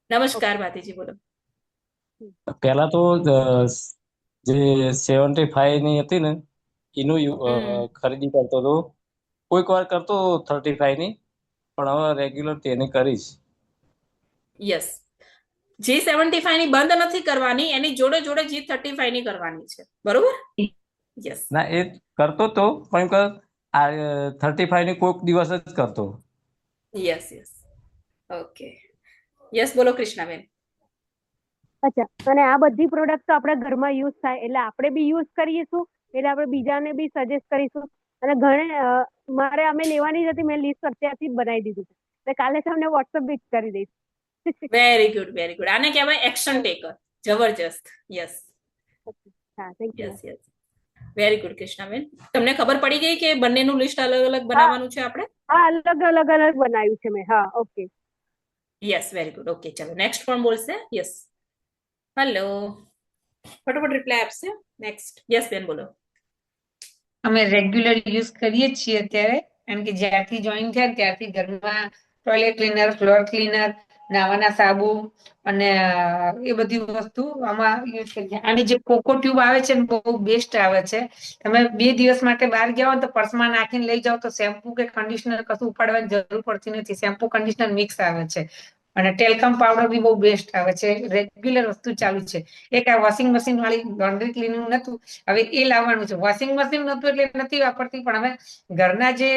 નમસ્કાર ભાતીજી, બોલો. પહેલા તો જે 75 ની હતી ને એનું ખરીદી કરતો હતો. કોઈક વાર કરતો 35 ની, પણ હવે રેગ્યુલર તેની કરીશ. યસ, G75 ની બંધ નથી કરવાની, એની જોડે જોડે G35 ની કરવાની છે. બરોબર? યસ. ના, એ કરતો તો પણ આ 35 ની કોઈક દિવસ જ કરતો. Yes yes, okay. યસ બોલો કૃષ્ણાબેન. અચ્છા, અને આ બધી પ્રોડક્ટ તો આપણા ઘરમાં યુઝ થાય એટલે આપણે બી યુઝ કરીશું એટલે આપણે બીજાને બી સજેસ્ટ કરીશું. અને મારે અમે લેવાની જ હતી, મેં લિસ્ટ અત્યારથી જ બનાવી દીધું છે એટલે કાલે તમને વોટ્સઅપ બી કરી દઈશ. Very good, very good. આને કહેવાય એક્શન ટેકર. જબરજસ્ત. યસ હા, thank you. Yes yes, very good Krishnaben. તમને ખબર પડી ગઈ કે બંનેનું લિસ્ટ અલગ અલગ બનાવવાનું છે આપણે? હા, અલગ અલગ બનાવ્યું છે મેં. હા, okay. Yes, very good. Okay, ચલો નેક્સ્ટ કોણ બોલશે? યસ, હેલો, ફટોફટ રિપ્લાય આપશે. નેક્સ્ટ. યસ બેન બોલો. અમે રેગ્યુલર યુઝ કરીએ છીએ અત્યારે, કારણ કે જ્યારથી જોઈન થયા ત્યારથી ઘરમાં ટોયલેટ ક્લીનર, ફ્લોર ક્લીનર, નાવાના સાબુ અને એ બધી વસ્તુ આમાં યુઝ કરીએ. આની જે કોકો ટ્યુબ આવે છે ને બહુ બેસ્ટ આવે છે. તમે 2 દિવસ માટે બહાર ગયા હો તો પર્સમાં નાખીને લઈ જાઓ તો શેમ્પુ કે કન્ડિશનર કશું ઉપાડવાની જરૂર પડતી નથી. શેમ્પુ કન્ડિશનર મિક્સ આવે છે અને ટેલ્કમ પાવડર બી બહુ બેસ્ટ આવે છે. રેગ્યુલર વસ્તુ ચાલુ છે. એક આ વોશિંગ મશીન વાળી લોન્ડ્રી ક્લીનિંગ નતું, હવે એ લાવવાનું છે. વોશિંગ મશીન નતું એટલે નથી વાપરતી, પણ હવે ઘરના જે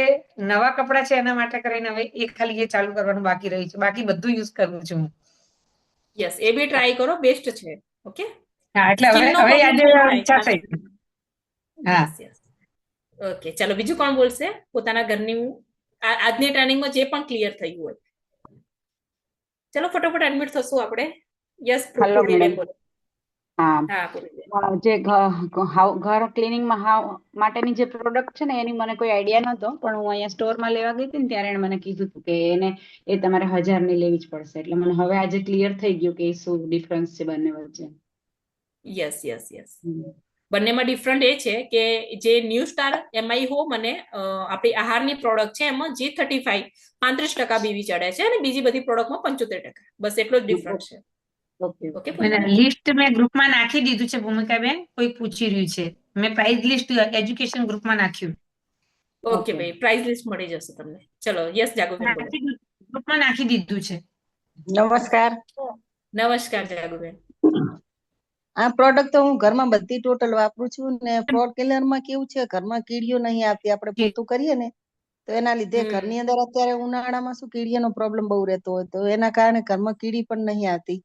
નવા કપડા છે એના માટે કરીને હવે એ ખાલી એ ચાલુ કરવાનું બાકી રહ્યું છે. બાકી બધું યુઝ કરું છું. યસ, એ બી ટ્રાય કરો, બેસ્ટ છે. ઓકે, હા, એટલે સ્કિન નો હવે પ્રોબ્લેમ આજે નહીં થાય. ઈચ્છા થઈ. હા, યસ યસ, ઓકે. ચલો બીજું કોણ બોલશે પોતાના ઘરની આજની ટ્રેનિંગમાં જે પણ ક્લિયર થયું હોય? ચલો ફટોફટ એડમિટ થશું આપણે. યસ, હેલો પૂર્વીબેન મેડમ. બોલો. હા, હા પૂર્વીબેન. જે ઘર ક્લિનિંગમાં માટેની જે પ્રોડક્ટ છે ને એની મને કોઈ આઈડિયા નતો, પણ હું અહીંયા સ્ટોરમાં લેવા ગઈ હતી ને ત્યારે એને મને કીધું હતું કે એ તમારે 1000 ની લેવી જ પડશે. એટલે મને હવે આજે ક્લિયર થઈ ગયું કે શું ડિફરન્સ છે બંને વચ્ચે. યસ યસ યસ, બંનેમાં ડિફરન્ટ એ છે કે જે ન્યૂ સ્ટાર એમઆઈ હોમ અને આપણી આહારની પ્રોડક્ટ છે એમાં G35 35% બીવી ચડે છે અને બીજી બધી પ્રોડક્ટમાં 75%. બસ એટલો જ ડિફરન્ટ છે. ઓકે ઓકે અને લિસ્ટ મેં ગ્રુપમાં નાખી દીધું છે ભૂમિકાબેન, કોઈ પૂછી રહ્યું છે. મેં પ્રાઇઝ લિસ્ટ એજ્યુકેશન ગ્રુપમાં નાખ્યું. ઓકે ભાઈ, પ્રાઇઝ લિસ્ટ મળી જશે તમને. ચલો યસ જાગુબેન બોલો. ગ્રુપમાં નાખી દીધું છે. નમસ્કાર. નમસ્કાર જાગુબેન. આ પ્રોડક્ટ તો હું ઘરમાં બધી ટોટલ વાપરું છું ને ફ્લોર ક્લીનરમાં કેવું છે, ઘરમાં કીડીઓ નહીં આવતી. આપણે પોતું કરીએ ને તો એના લીધે ઘરની અંદર અત્યારે ઉનાળામાં શું કીડીઓનો પ્રોબ્લેમ બહુ રહેતો હોય, તો એના કારણે ઘરમાં કીડી પણ નહીં આવતી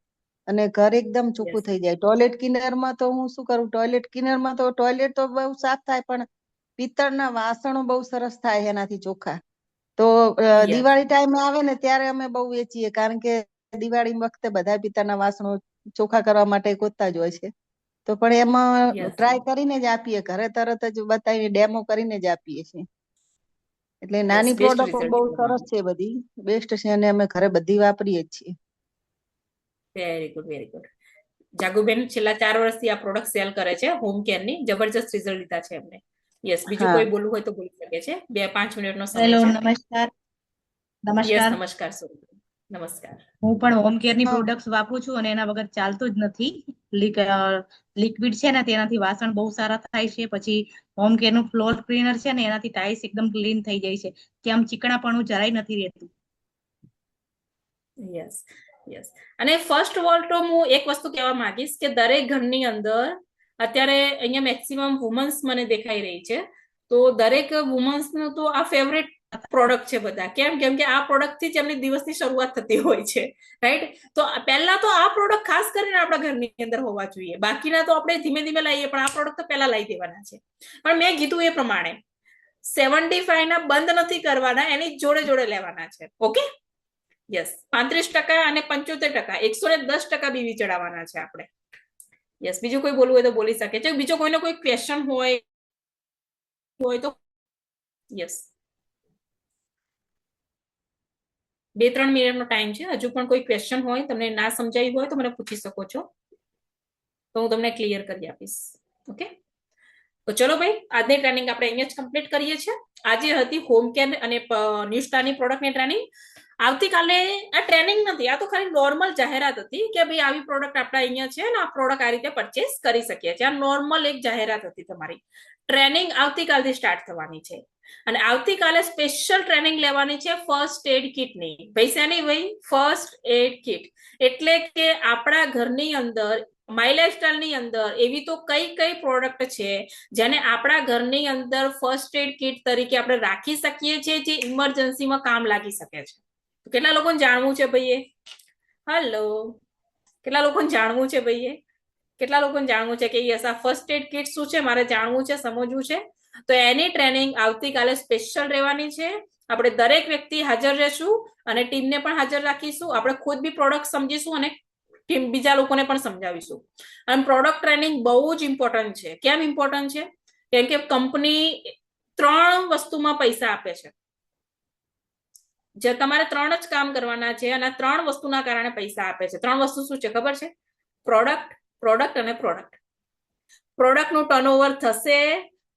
અને ઘર એકદમ ચોખ્ખું થઈ જાય. ટોયલેટ ક્લીનરમાં તો હું શું કરું, ટોયલેટ ક્લીનરમાં તો ટોયલેટ તો બહુ સાફ થાય, પણ પિત્તળના વાસણો બહુ સરસ થાય એનાથી ચોખ્ખા. તો દિવાળી ટાઈમે આવે ને ત્યારે અમે બહુ વેચીએ, કારણ કે દિવાળી વખતે બધા પિત્તળના વાસણો ચોખ્ખા કરવા માટે ગોતતા જ હોય છે. તો પણ એમાં ટ્રાય કરીને જ આપીએ, ઘરે તરત જ બતાવીને ડેમો કરીને જ આપીએ છીએ. એટલે નાની પ્રોડક્ટ બહુ સરસ છે, બધી બેસ્ટ છે અને અમે ઘરે બધી વાપરીએ જ છીએ. Very good, very good. Jaguben છેલ્લા 4 વર્ષથી આ પ્રોડક્ટ સેલ કરે છે, હોમ કેર ની. જબરજસ્ત રિઝલ્ટ લીધા છે એમને. યસ, બીજું કોઈ બોલવું હોય તો બોલી શકે છે. 2-5 મિનિટનો સમય છે. હેલો, નમસ્કાર. યસ, નમસ્કાર સર. નમસ્કાર. હું પણ હોમ કેર ની પ્રોડક્ટ્સ વાપરું છું અને એના વગર ચાલતું જ નથી. લિક્વિડ છે ને તેનાથી વાસણ બહુ સારા થાય છે. પછી હોમ કેર નું ફ્લોર ક્લીનર છે ને એનાથી ટાઇલ્સ એકદમ ક્લીન થઈ જાય છે, કે આમ ચીકણાપણું જરાય નથી રહેતું. Yes, yes. અને ફર્સ્ટ ઓફ ઓલ તો હું એક વસ્તુ કહેવા માંગીશ કે દરેક ઘરની અંદર અત્યારે અહીંયા મેક્સિમમ વુમન્સ મને દેખાઈ રહી છે, તો દરેક વુમન્સ નું તો આ ફેવરેટ પ્રોડક્ટ છે બધા. કેમ કે આ પ્રોડક્ટ થી જ એમની દિવસની શરૂઆત થતી હોય છે, રાઈટ? તો પહેલા તો આ પ્રોડક્ટ ખાસ કરીને આપણા ઘરની અંદર હોવા જોઈએ. બાકીના તો આપણે ધીમે ધીમે લાવીએ, પણ આ પ્રોડક્ટ તો પહેલા લાવી દેવાના છે. પણ મેં કીધું એ પ્રમાણે 75 ના બંધ નથી કરવાના, એની જોડે જોડે લેવાના છે. Okay, yes. 35% અને 75%, 110% બીવી ચડાવવાના છે આપણે. યસ, બીજું કોઈ બોલવું હોય તો બોલી શકે છે. બીજો કોઈનો કોઈ ક્વેશ્ચન હોય તો યસ. 2-3 મિનિટનો ટાઈમ છે. હજુ પણ કોઈ ક્વેશ્ચન હોય, તમને ના સમજાયું હોય તો મને પૂછી શકો છો, તો હું તમને ક્લિયર કરી આપીશ. ઓકે, તો ચલો ભાઈ, આજની ટ્રેનિંગ આપણે અહીંયા જ કમ્પ્લીટ કરીએ છીએ. આજે હતી હોમ કેર અને ન્યૂસ્ટારની પ્રોડક્ટની ટ્રેનિંગ. આવતીકાલે આ ટ્રેનિંગ નથી, આ તો ખાલી નોર્મલ જાહેરાત હતી કે ભાઈ આવી પ્રોડક્ટ આપણા અહીંયા છે ને આ પ્રોડક્ટ આ રીતે પરચેસ કરી શકીએ છીએ. આ નોર્મલ એક જાહેરાત હતી. તમારી ટ્રેનિંગ આવતીકાલથી સ્ટાર્ટ થવાની છે અને આવતીકાલે સ્પેશિયલ ટ્રેનિંગ લેવાની છે ફર્સ્ટ એડ કિટની. ભાઈ શેની ભાઈ? First aid kit. એટલે કે આપણા ઘરની અંદર, માય લાઈફસ્ટાઈલ ની અંદર એવી તો કઈ પ્રોડક્ટ છે જેને આપણા ઘરની અંદર ફર્સ્ટ એડ કિટ તરીકે આપણે રાખી શકીએ છીએ, જે ઇમરજન્સીમાં કામ લાગી શકે છે. કેટલા લોકોને જાણવું છે ભાઈએ? હેલો, કેટલા લોકોને જાણવું છે ભાઈએ? કેટલા લોકોને જાણવું છે કે યસ આ ફર્સ્ટ એડ કિટ શું છે, મારે જાણવું છે, સમજવું છે? તો એની ટ્રેનિંગ આવતીકાલે સ્પેશિયલ રહેવાની છે. આપણે દરેક વ્યક્તિ હાજર રહેશું અને ટીમને પણ હાજર રાખીશું. આપણે ખુદ બી પ્રોડક્ટ સમજીશું અને ટીમ બીજા લોકોને પણ સમજાવીશું. અને પ્રોડક્ટ ટ્રેનિંગ બહુ જ ઇમ્પોર્ટન્ટ છે. કેમ ઇમ્પોર્ટન્ટ છે? કેમ કે કંપની 3 વસ્તુમાં પૈસા આપે છે. જે તમારે 3 જ કામ કરવાના છે અને 3 વસ્તુના કારણે પૈસા આપે છે. 3 વસ્તુ શું છે ખબર છે? પ્રોડક્ટ, પ્રોડક્ટ અને પ્રોડક્ટ. પ્રોડક્ટનું ટર્નઓવર થશે,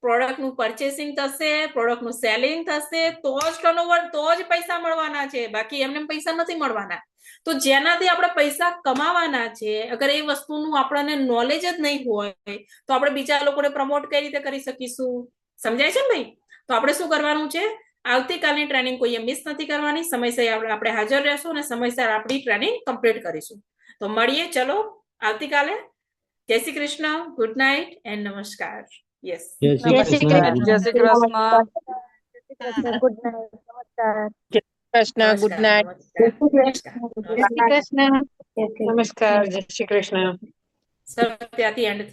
પ્રોડક્ટનું પરચેસિંગ થશે, પ્રોડક્ટનું સેલિંગ થશે, તો જ ટર્નઓવર, તો જ પૈસા મળવાના છે. બાકી એમને પૈસા નથી મળવાના. તો જેનાથી આપણે પૈસા કમાવાના છે, અગર એ વસ્તુનું આપણને નોલેજ જ નહીં હોય તો આપણે બીજા લોકોને પ્રમોટ કઈ રીતે કરી શકીશું? સમજાય છે ભાઈ? તો આપણે શું કરવાનું છે? આવતીકાલની ટ્રેનિંગ કોઈએ મિસ નથી કરવાની. સમયસર આપણે હાજર રહેશું અને સમયસર આપણી ટ્રેનિંગ કમ્પ્લીટ કરીશું. તો મળીએ ચલો આવતીકાલે. જય Shri Krishna, good night and નમસ્કાર. યસ, જય શ્રી કૃષ્ણ. જય શ્રી કૃષ્ણ. Good night. નમસ્કાર. કૃષ્ણ. Good night. નમસ્કાર. જય શ્રી કૃષ્ણ. નમસ્કાર. જય શ્રી કૃષ્ણ. સર ત્યાંથી એન્ડ